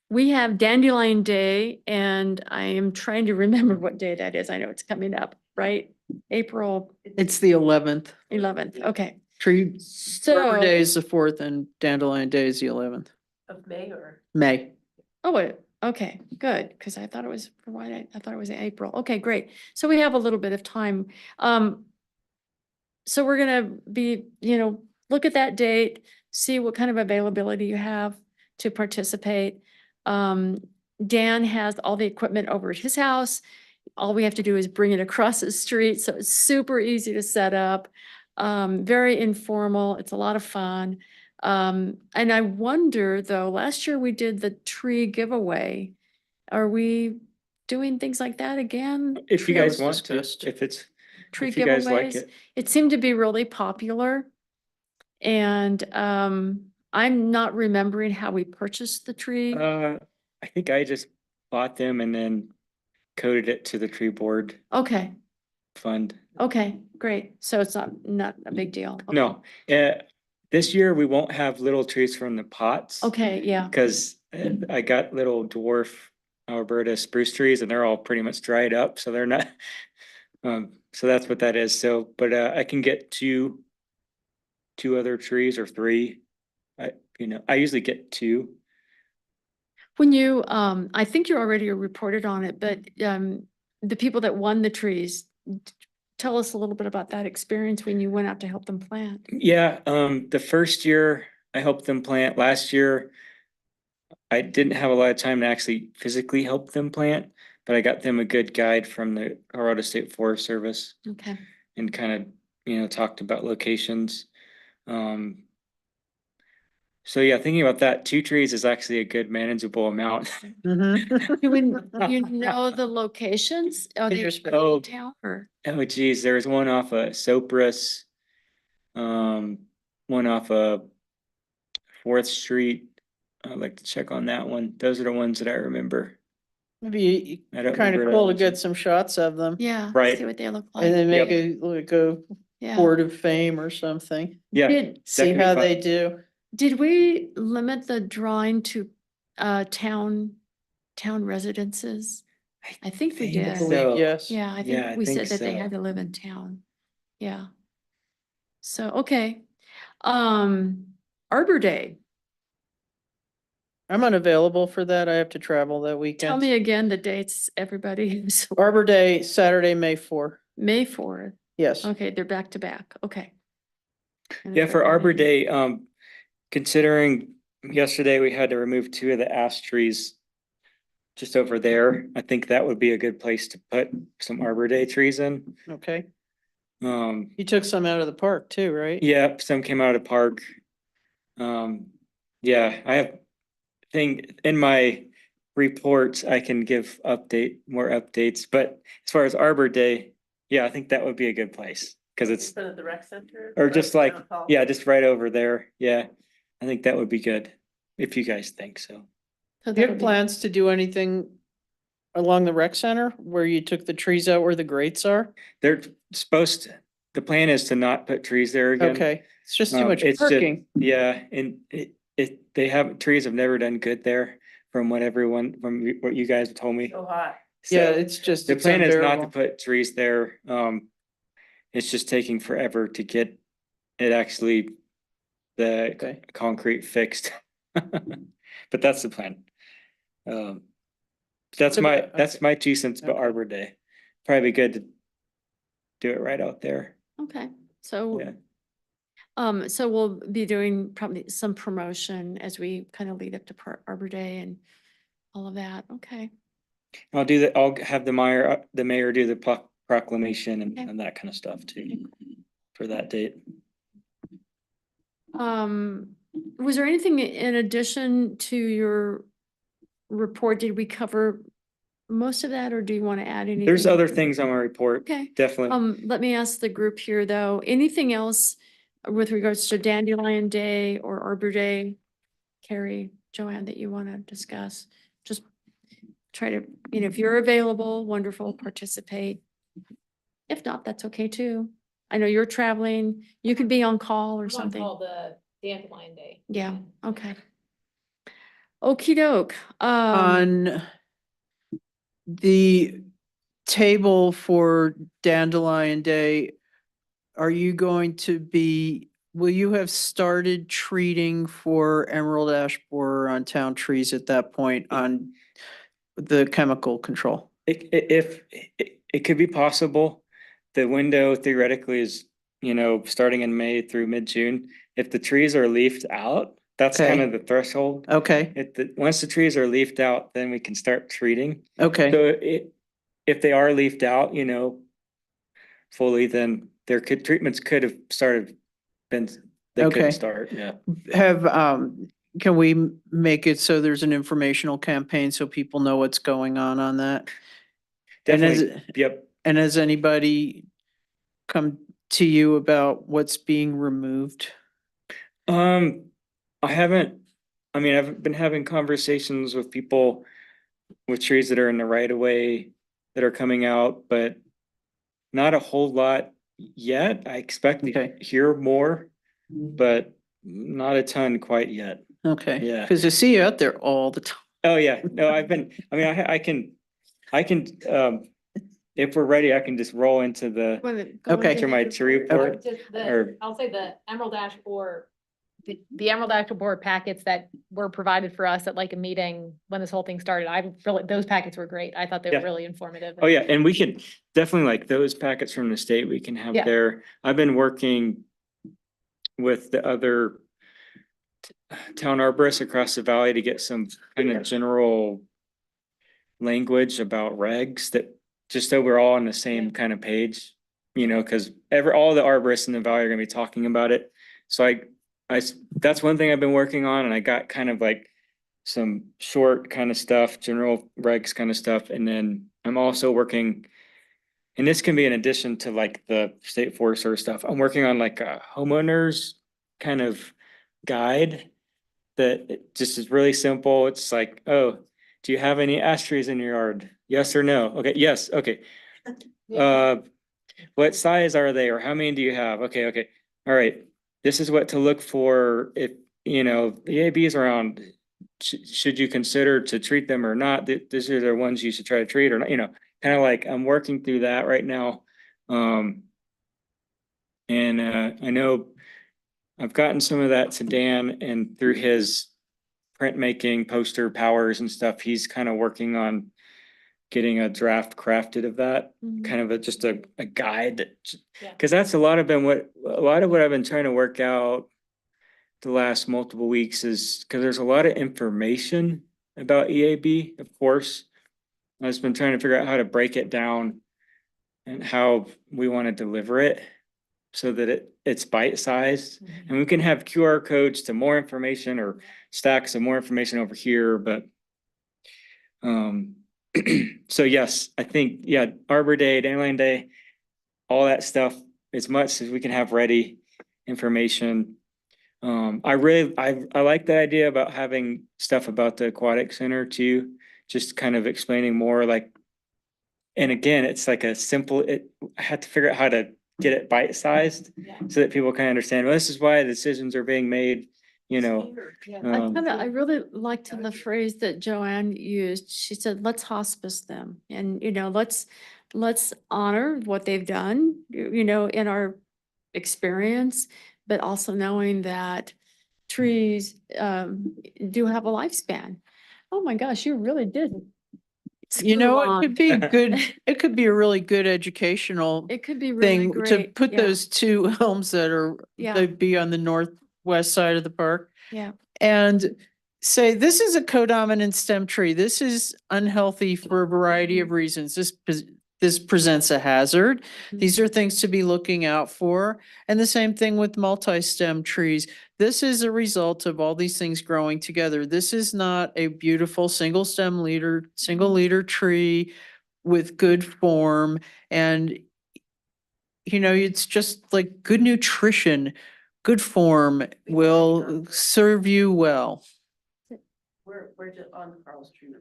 we have Dandelion Day, and I am trying to remember what day that is. I know it's coming up, right? April It's the 11th. 11th. Okay. Tree, Arbor So, Day is the 4th and Dandelion Day is the 11th. Of May or? May. oh, wait, okay, good, because I thought it was, I thought it was in April. Okay, great. So we have a little bit of time. So we're gonna be, look at that date, see what kind of availability you have to participate. Dan has all the equipment over at his house. All we have to do is bring it across the street, so it's super easy to set up. Very informal, it's a lot of fun. And I wonder though, last year we did the tree giveaway. Are we doing things like that again? If you That guys was want to, discussed. Tree if you guys like giveaways? it. It seemed to be really popular. And I'm not remembering how we purchased the tree. I think I just bought them and then coded it to the tree board Okay, fund. okay, great. So it's not a big deal. Okay. No, this year we won't have little trees from the pots. Okay, yeah. Cause I got little dwarf Alberta spruce trees and they're all pretty much dried up, so they're not. So that's what that is. So, but I can get two other trees or three. I usually get two. When you, I think you already reported on it, but the people that won the trees, tell us a little bit about that experience when you went out to help them plant. Yeah, the first year I helped them plant. Last year, I didn't have a lot of time to actually physically help them plant, but I got them a good guide from the Colorado State Forest Service Okay. and kind of, talked about locations. So yeah, thinking about that, 2 trees is actually a good manageable amount. Mhm. You know the locations? Are they Fingers in crossed. town or? Oh geez, there's one off of Sopris, one off of 4th Street. I'd like to check on that one. Those are the ones that I remember. Maybe I don't kind of remember cool to that. get some shots of them. Yeah, Right. see what they look And like. then Yep. make a Yeah. board of fame or something. Yeah. Did, See could be how fun. they do. did we limit the drawing to town residences? I think we think did. so. Yes. Yeah, I Yeah, I think we said think that they so. had to live in town. Yeah. So, okay. Arbor Day, I'm unavailable for that. I have to travel that tell weekend. me again the dates, everybody. Arbor Day, Saturday, May 4th. May 4th. Yes. Okay, they're back to back. Okay. And Yeah, for Arbor Day. Day, considering yesterday we had to remove 2 of the ash trees just over there, I think that would be a good place to put some Arbor Day trees in. Okay. Um, You took some out of the park too, right? yeah, some came out of the park. Yeah, I have thing in my reports, I can give more updates, but as far as Arbor Day, yeah, I think that would be a good place. Cause it's, In front of the rec center? or just like, Town hall? yeah, just right over there. Yeah, I think that would be good, if you guys think so. So Do you that'll have be- plans to do anything along the rec center where you took the trees out where the grates are? They're supposed to, the plan is to not put trees there again. Okay, it's just too Um, much it's just- parking. Yeah, and trees have never done good there from what you guys have told me. So hot. Yeah, So it's just, the it's plan is not to unbearable. put trees there. It's just taking forever to get it actually the Okay. concrete fixed. But that's the plan. That's So, that's my 2 cents about Okay. Arbor Day. Probably good to do it right out there. Okay, so, Yeah. so we'll be doing probably some promotion as we kind of lead up to Arbor Day and all of that. Okay. I'll have the mayor do the proclamation Okay. and that kind of stuff too for that date. Was there anything in addition to your report? Did we cover most of that or do you want to add anything? There's other things on my report, Okay. definitely. Let me ask the group here, though, anything else with regards to Dandelion Day or Arbor Day? Carrie, Joanne, that you want to discuss? Just try to, if you're available, wonderful, participate. If not, that's okay too. I know you're traveling, you could be on call or something. The Dandelion Day. Yeah, okay. Okey doke. On the table for Dandelion Day, are you going to be will you have started treating for emerald ash borer on town trees at that point on the chemical control? It could be possible, the window theoretically is, starting in May through mid-June. If the trees are leafed out, that's kind Okay. of the threshold. Okay, Once the trees are leafed out, then we can start treating. okay, So if they are leafed out, fully, then treatments could have started, they Okay. could start, yeah. can we make it so there's an informational campaign so people know what's going on that? And Definitely, yep. And has anybody come to you about what's being removed? I haven't, I've been having conversations with people with trees that are in the right of way that are coming out, but not a whole lot yet. I expect to Okay. hear more, but not a ton quite yet. Okay. Yeah. Because I see you out there all the time. Oh, yeah. No, I can, if we're ready, I can just roll into the, Okay. to my tree report. Or- I'll say the emerald ash borer, the emerald ash borer packets that were provided for us at like a meeting when this whole thing started. Those packets were great. I thought they were Yeah. really informative. Oh, yeah, and we can definitely, like, those packets from the state, we can have Yeah. there. I've been working with the other town arborists across the valley to get some kind of general language about regs that, just so we're all on the same kind of page, because all the arborists in the valley are gonna be talking about it. So that's one thing I've been working on, and I got kind of like some short kind of stuff, general regs kind of stuff, and then I'm also working, and this can be in addition to like the state forest service stuff. I'm working on like a homeowners kind of guide that it just is really simple. It's like, oh, do you have any ash trees in your yard? Yes or no? Okay, yes, okay. What size are they, or how many do you have? Okay. All right. This is what to look for if, the EAB is around. Should you consider to treat them or not? These are the ones you should try to treat or not, kind of like I'm working through that right now. And I know I've gotten some of that to Dan, and through his printmaking, poster powers and stuff, he's kind of working on getting a draft crafted of that, kind of just a guide that, because that's a lot of what I've been trying to work out the last multiple weeks is because there's a lot of information about EAB, of course. I've just been trying to figure out how to break it down and how we want to deliver it so that it's bite-sized. And we can have QR codes to more information or stacks of more information over here, but so yes, I think, yeah, Arbor Day, Dandelion Day, all that stuff, as much as we can have ready information. I like the idea about having stuff about the Aquatic Center too, just kind of explaining more like, and again, it's like a simple, I had to figure out how to get it bite-sized so that people can understand, well, this is why the decisions are being made, I really liked the phrase that Joanne used. She said, let's hospice them and, let's honor what they've done, in our experience, but also knowing that trees, do have a lifespan. Oh my gosh, you really did. It could be good, it could be a really good educational It could be really thing to great. put Yeah. those two elms that are, Yeah. they'd be on the northwest side of the park. Yeah. And say, this is a codominant stem tree. This is unhealthy for a variety of reasons. This presents a hazard. These are things to be looking out for. And the same thing with multi-stem trees. This is a result of all these things growing together. This is not a beautiful single leader tree with good form. And, it's just like good nutrition, good form will serve you well. We're just on Carl's tree.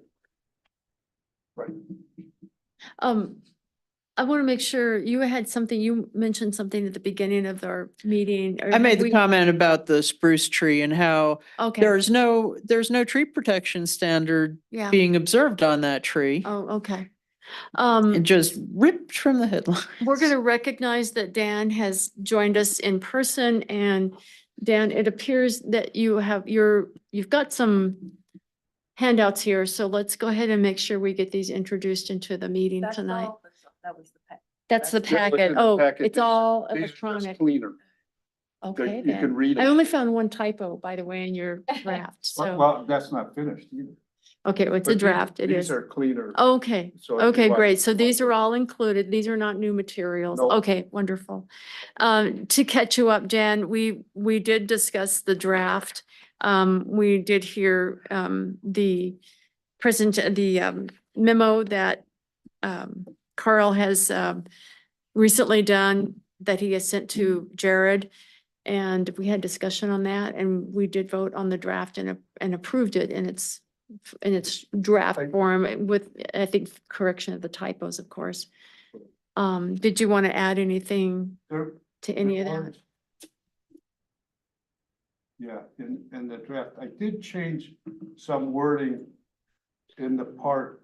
I want to make sure you had something, you mentioned something at the beginning of our meeting. or I made the we- comment about the spruce tree and how Okay, there's no tree protection standard yeah. being observed on that tree. Oh, okay. And just ripped from the headline. We're going to recognize that Dan has joined us in person, and Dan, it appears that you've got some handouts here, so let's go ahead and make sure we get these introduced into the meeting That's tonight. all, that was the pack. That's the Yeah, what's in packet. the Oh, packet it's is- all These are just electronic. Cleaner. Okay, You can then. read I it. only found one typo, by the way, in your draft, so, Well, that's not finished either. okay, well, it's a But these- draft, it These is. are cleaner. Okay, So if you okay, want- great. So these are all included. These are not new materials. No. Okay, wonderful. To catch you up, Jan, we did discuss the draft. We did hear, the memo that, Carl has, recently done that he has sent to Jared. And we had discussion on that, and we did vote on the draft and approved it in its draft I- form with, I think, correction of the typos, of course. Did you want to add anything There- to any of there that? are- Yeah, in the draft, I did change some wording in the part,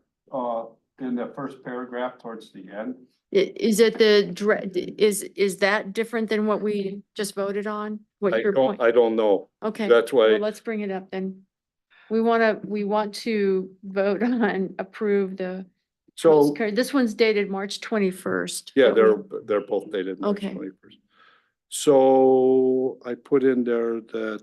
in the first paragraph towards the end. Is it is that different than what we just voted on? What your point? I don't know. Okay. That's why- Well, let's bring it up then. We want to vote on approve the. So, This one's dated March 21st. yeah, but they're both dated March Okay. 21st. So I put in there that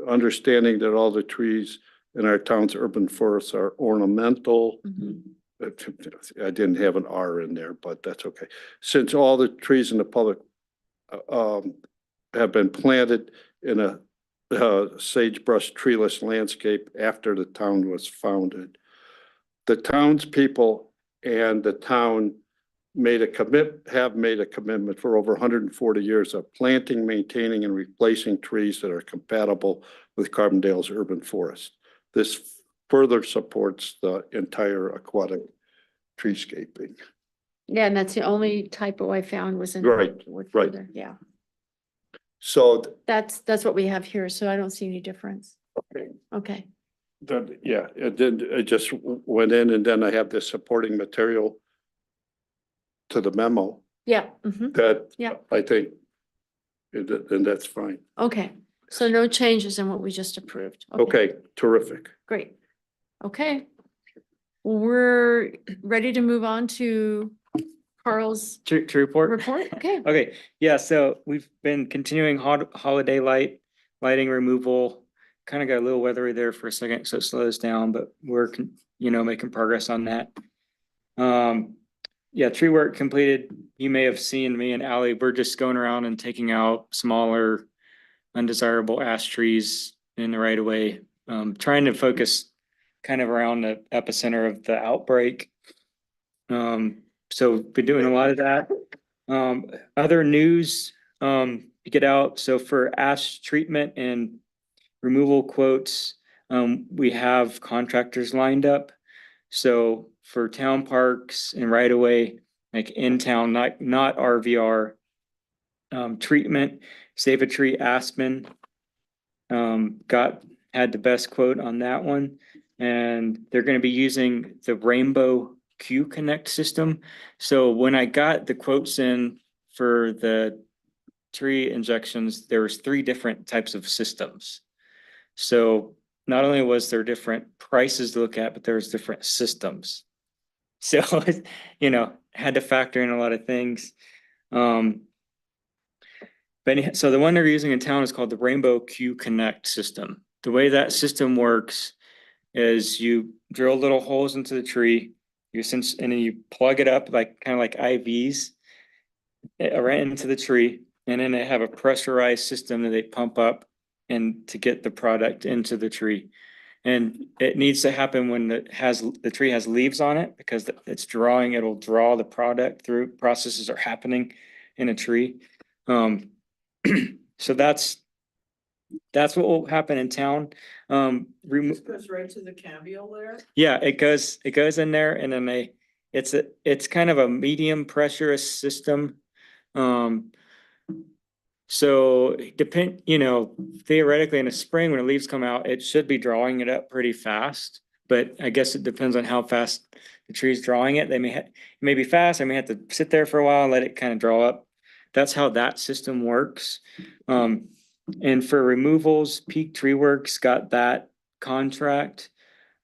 understanding that all the trees in our town's urban forests are ornamental. Mhm. I didn't have an R in there, but that's okay. Since all the trees in the public have been planted in a sagebrush treeless landscape after the town was founded. The townspeople and the town have made a commitment for over 140 years of planting, maintaining, and replacing trees that are compatible with Carbondale's urban forest. This further supports the entire aquatic treescaping. Yeah, and that's the only typo I found was in. Right, word right. further. Yeah, So that's what we have here, so I don't see any difference. Okay. Okay, then, yeah, it did, it just went in, and then I have this supporting material to the memo yeah, mhm, that Yeah. I think, and that's fine. okay. So no changes in what we just approved. Okay, terrific. Great. Okay. We're ready to move on to Carl's To report? report. Okay. Okay, yeah, so we've been continuing holiday lighting removal. Kind of got a little weathery there for a second, so it slows down, but we're, making progress on that. Yeah, tree work completed. You may have seen me and Ally, we're just going around and taking out smaller undesirable ash trees in the right of way. Trying to focus kind of around the epicenter of the outbreak. So been doing a lot of that. Other news, to get out. So for ash treatment and removal quotes, we have contractors lined up. So for town parks and right away, like in town, not RVR, treatment, Save a Tree Aspen, had the best quote on that one. And they're going to be using the Rainbow Q Connect system. So when I got the quotes in for the tree injections, there was 3 different types of systems. So not only was there different prices to look at, but there was different systems. So, had to factor in a lot of things. So the one they're using in town is called the Rainbow Q Connect system. The way that system works is you drill little holes into the tree, and then you plug it up kind of like IVs right into the tree, and then they have a pressurized system that they pump up and to get the product into the tree. And it needs to happen when the tree has leaves on it, because it'll draw the product through. Processes are happening in a tree. So that's what will happen in town. This goes right to the cambial there. Yeah, it goes in there, and then it's kind of a medium pressure system. So theoretically in the spring when the leaves come out, it should be drawing it up pretty fast, but I guess it depends on how fast the tree's drawing it. They it may be fast, I may have to sit there for a while and let it kind of draw up. That's how that system works. And for removals, Peak Tree Works got that contract.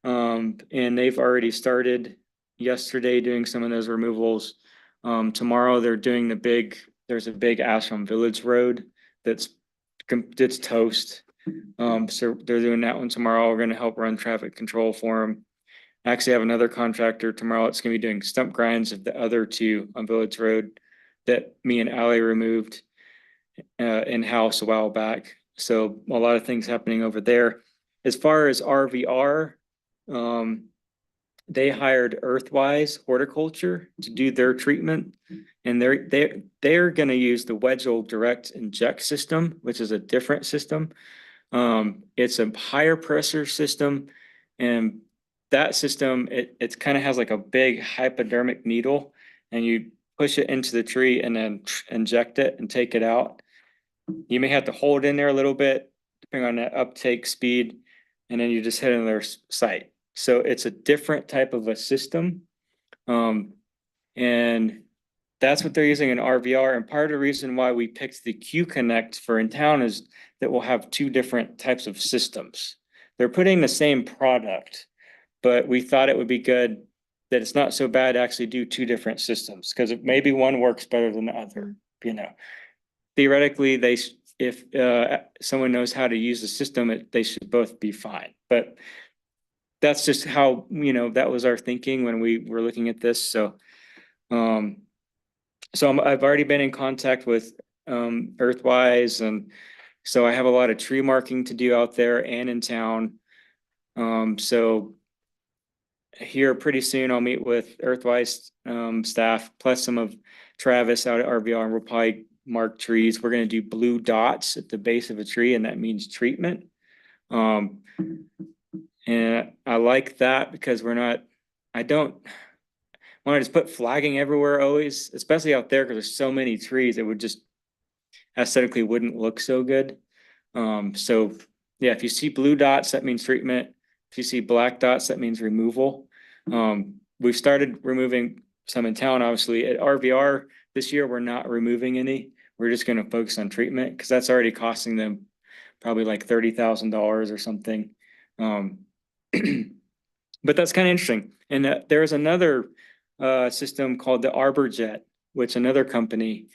And they've already started yesterday doing some of those removals. Tomorrow they're doing there's a big Ashland Village Road that's toast. So they're doing that one tomorrow. We're gonna help run traffic control for them. I actually have another contractor tomorrow. It's gonna be doing stump grinds of the other two on Village Road that me and Ally removed in-house a while back. So a lot of things happening over there. As far as RVR, they hired Earthwise Horticulture to do their treatment. And they're gonna use the Wedgel direct inject system, which is a different system. It's a higher pressure system, and that system, it kind of has like a big hypodermic needle, and you push it into the tree and then inject it and take it out. You may have to hold in there a little bit, depending on the uptake speed, and then you just hit another site. So it's a different type of a system. And that's what they're using in RVR. And part of the reason why we picked the Q Connect for in town is that we'll have two different types of systems. They're putting the same product, but we thought it would be good that it's not so bad to actually do two different systems, because maybe one works better than the other, you know. Theoretically, if someone knows how to use the system, they should both be fine. But that's just how, that was our thinking when we were looking at this. So, I've already been in contact with Earthwise, and so I have a lot of tree marking to do out there and in town. So here pretty soon I'll meet with Earthwise staff plus some of Travis out at RVR, and we'll probably mark trees. We're going to do blue dots at the base of a tree, and that means treatment. And I like that because I don't want to just put flagging everywhere always, especially out there, because there's so many trees. It would just aesthetically wouldn't look so good. So yeah, if you see blue dots, that means treatment. If you see black dots, that means removal. We've started removing some in town, obviously. At RVR this year, we're not removing any. We're just going to focus on treatment because that's already costing them probably like $30,000 or something. But that's kind of interesting. And there's another system called the Arborjet, which another company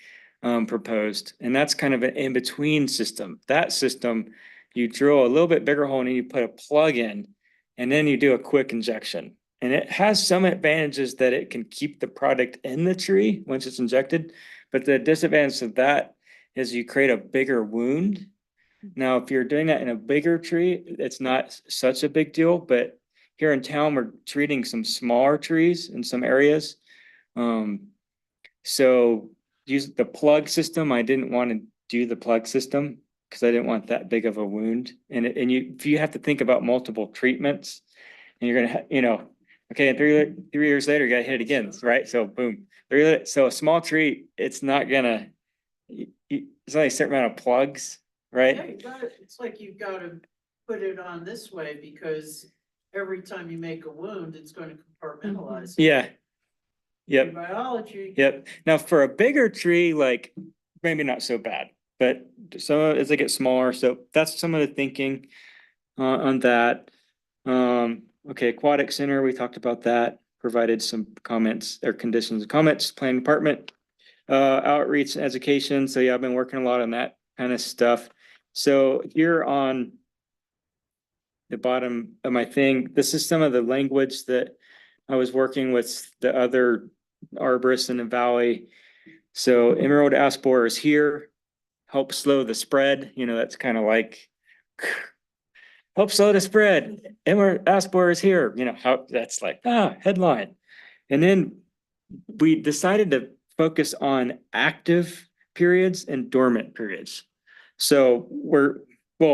proposed. And that's kind of an in-between system. That system, you drill a little bit bigger hole and you put a plug in, and then you do a quick injection. And it has some advantages that it can keep the product in the tree once it's injected. But the disadvantage of that is you create a bigger wound. Now, if you're doing that in a bigger tree, it's not such a big deal. But here in town, we're treating some smaller trees in some areas. So use the plug system. I didn't want to do the plug system because I didn't want that big of a wound. And if you have to think about multiple treatments, and you're gonna, okay, and 3 years later, you gotta hit it again, right? So boom. So a small tree, it's not gonna. It's only a certain amount of plugs, right? Yeah, it's like you've got to put it on this way because every time you make a wound, it's going to compartmentalize. Yeah. Yep. Biology. Yep. Now for a bigger tree, like maybe not so bad, but so as they get smaller, so that's some of the thinking on that. Okay, Aquatic Center, we talked about that, provided some comments or conditions and comments, planning department, outreach and education. So yeah, I've been working a lot on that kind of stuff. So here on the bottom of my thing, this is some of the language that I was working with the other arborists in the valley. So emerald ash borer is here, help slow the spread. That's kind of like help slow the spread. Emerald ash borer is here. How that's like headline. And then we decided to focus on active periods and dormant periods. So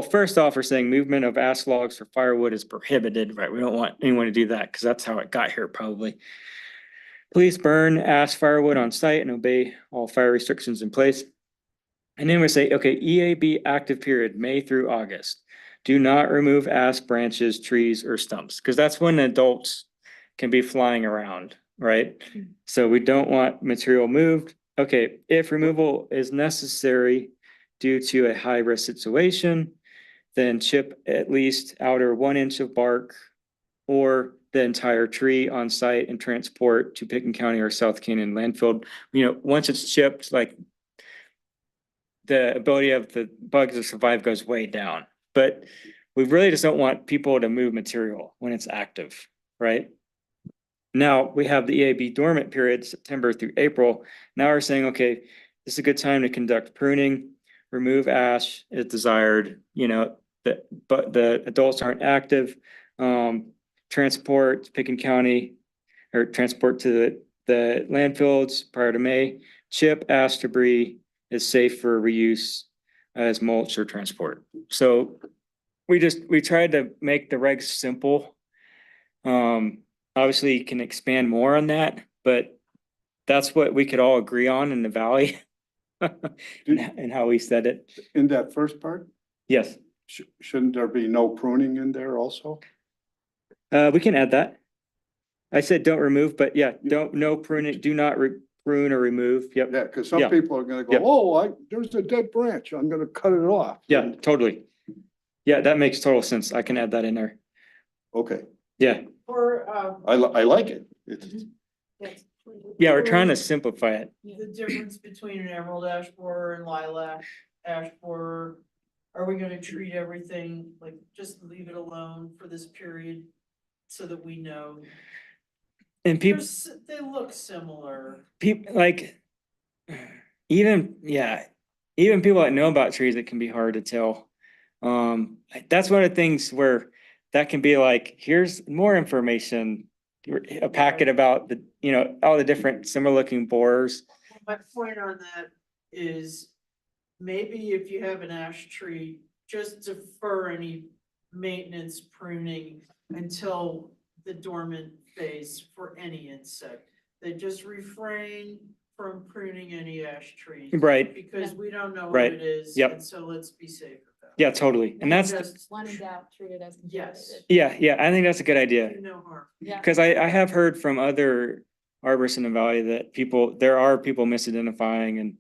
first off, we're saying movement of ash logs for firewood is prohibited, right? We don't want anyone to do that because that's how it got here probably. Please burn ash firewood on site and obey all fire restrictions in place. And then we say, okay, EAB active period, May through August. do not remove ash, branches, trees, or stumps, because that's when adults can be flying around, right? So we don't want material moved. Okay, if removal is necessary due to a high-risk situation, then chip at least outer 1 inch of bark or the entire tree on site and transport to Pickens County or South Canyon landfill. You know, once it's chipped, like the ability of the bugs to survive goes way down. But we really just don't want people to move material when it's active, right? Now we have the EAB dormant period, September through April. Now we're saying, okay, this is a good time to conduct pruning, remove ash as desired, you know, but the adults aren't active. Transport to Pickens County or transport to the landfills prior to May. Chip ash debris is safe for reuse as mulch or transport. So we tried to make the regs simple. Obviously you can expand more on that, but that's what we could all agree on in the valley. And how we said it. In that first part, Yes, shouldn't there be no pruning in there also? we can add that. I said don't remove, but yeah, no pruning, do not prune or remove. Yep. Yeah, because Yeah. some people are gonna go, Yep. oh, there's a dead branch, I'm gonna cut it off. Yeah, totally. Yeah, that makes total sense. I can add that in there. Okay, Yeah. For, I like it. It's, Yeah, we're trying to simplify it. the difference between an emerald ash borer and lilac ash borer, are we gonna treat everything, like, just leave it alone for this period? So that we know, And people, they look similar. like, even people that know about trees, it can be hard to tell. That's one of the things where that can be like, here's more information, a packet about the, you know, all the different similar looking borers. My point on that is, maybe if you have an ash tree, just defer any maintenance pruning until the dormant phase for any insect. They just refrain from pruning any ash trees. Right. Because we don't know what Right. it is. Yep. And so let's be safe with that. Yeah, totally. And that's, Just, One in doubt, treat it as yes, yeah, I think that's a good idea. do no harm. Yeah. Cause I have heard from other arborists in the valley that there are people misidentifying and,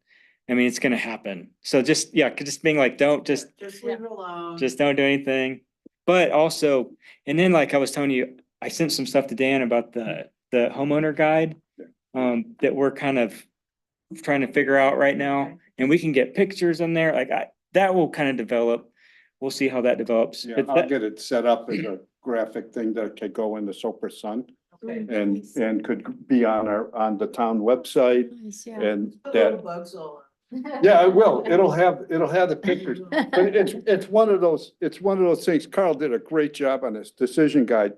I mean, it's gonna happen. So just being like, Just leave it alone. just don't do anything. But also, and then like I was telling you, I sent some stuff to Dan about the homeowner guide. That we're kind of trying to figure out right now, and we can get pictures in there, like that will kind of develop. We'll see how that develops. yeah, But I'll that- get it set up as a graphic thing that could go in the Soper Sun Okay. and could be on the town website Nice, yeah. and Put little that, bugs all yeah, it will. It'll have the pictures. But it's one of those things. Carl did a great job on his decision guide.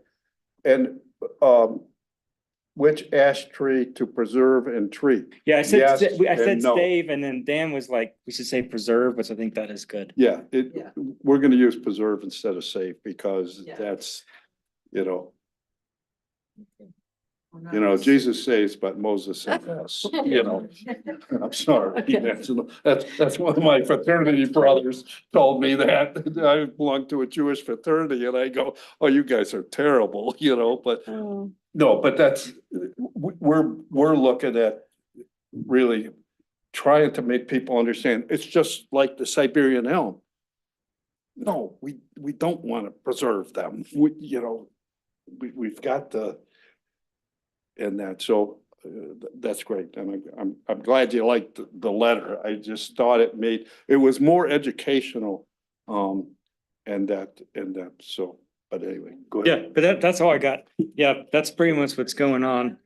And, which ash tree to preserve and treat. Yeah, I said, Yes I said and no. save, and then Dan was like, we should say preserve, which I think that is good. Yeah, Yeah. we're gonna use preserve instead of save because Yeah. that's, you know, We're not- Jesus saves, but Moses said yes, you know. I'm sorry. That's one of my fraternity brothers told me that. I belong to a Jewish fraternity and I go, oh, you guys are terrible, you know, but Oh, no, but that's, we're looking at really trying to make people understand. It's just like the Siberian elm. No, we don't want to preserve them. We've got the, and that, so that's great. And I'm glad you liked the letter. I just thought it was more educational. And that, so, but anyway, go ahead. Yeah, but that's all I got. Yeah, that's pretty much what's going on.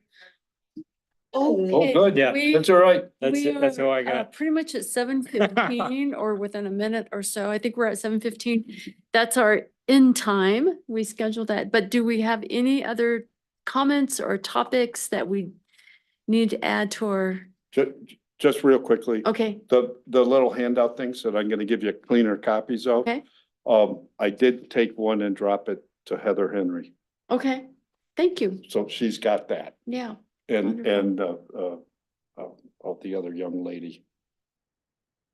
Oh, good. Yeah. we- That's all right. That's we it. That's all I are, got. Pretty much at 7:15 or within a minute or so. I think we're at 7:15. That's our end time. We scheduled that. But do we have any other comments or topics that we need to add to our, Just real quickly, okay, the little handout things that I'm gonna give you cleaner copies of. Okay. I did take one and drop it to Heather Henry, okay. Thank you. so she's got that. Yeah. And, Wonderful. of the other young lady.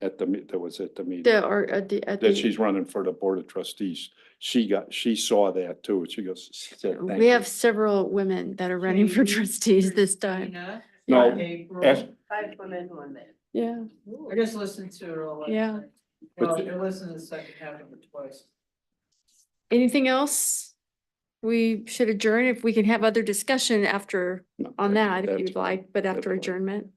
that was at the meeting. At That she's running for the Board of Trustees. She saw that too. She goes, she said, "Thank we you." have several women that are running for Katie, trustees this time. Christina, No, April. as- 5 women, 1 man. Yeah, I just listened to it all. last Yeah. night. But Well, the- I listened to the second half of it twice. anything else? We should adjourn if we can have other discussion after on that if that's you'd fine. like, but after fine. adjournment.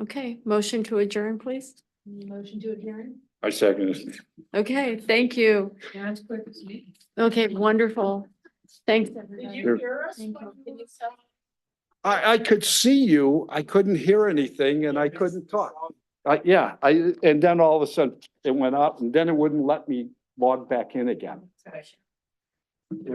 Okay, motion to adjourn, please. Motion to adjourn? I second it. Okay, thank you. Yeah, it's quick as me. Okay, wonderful. Thanks, everybody. Did Sure. you hear us? Thank you. I could see you, I couldn't hear anything and I couldn't talk. And then all of a sudden it went up and then it wouldn't let me log back in again. Gosh.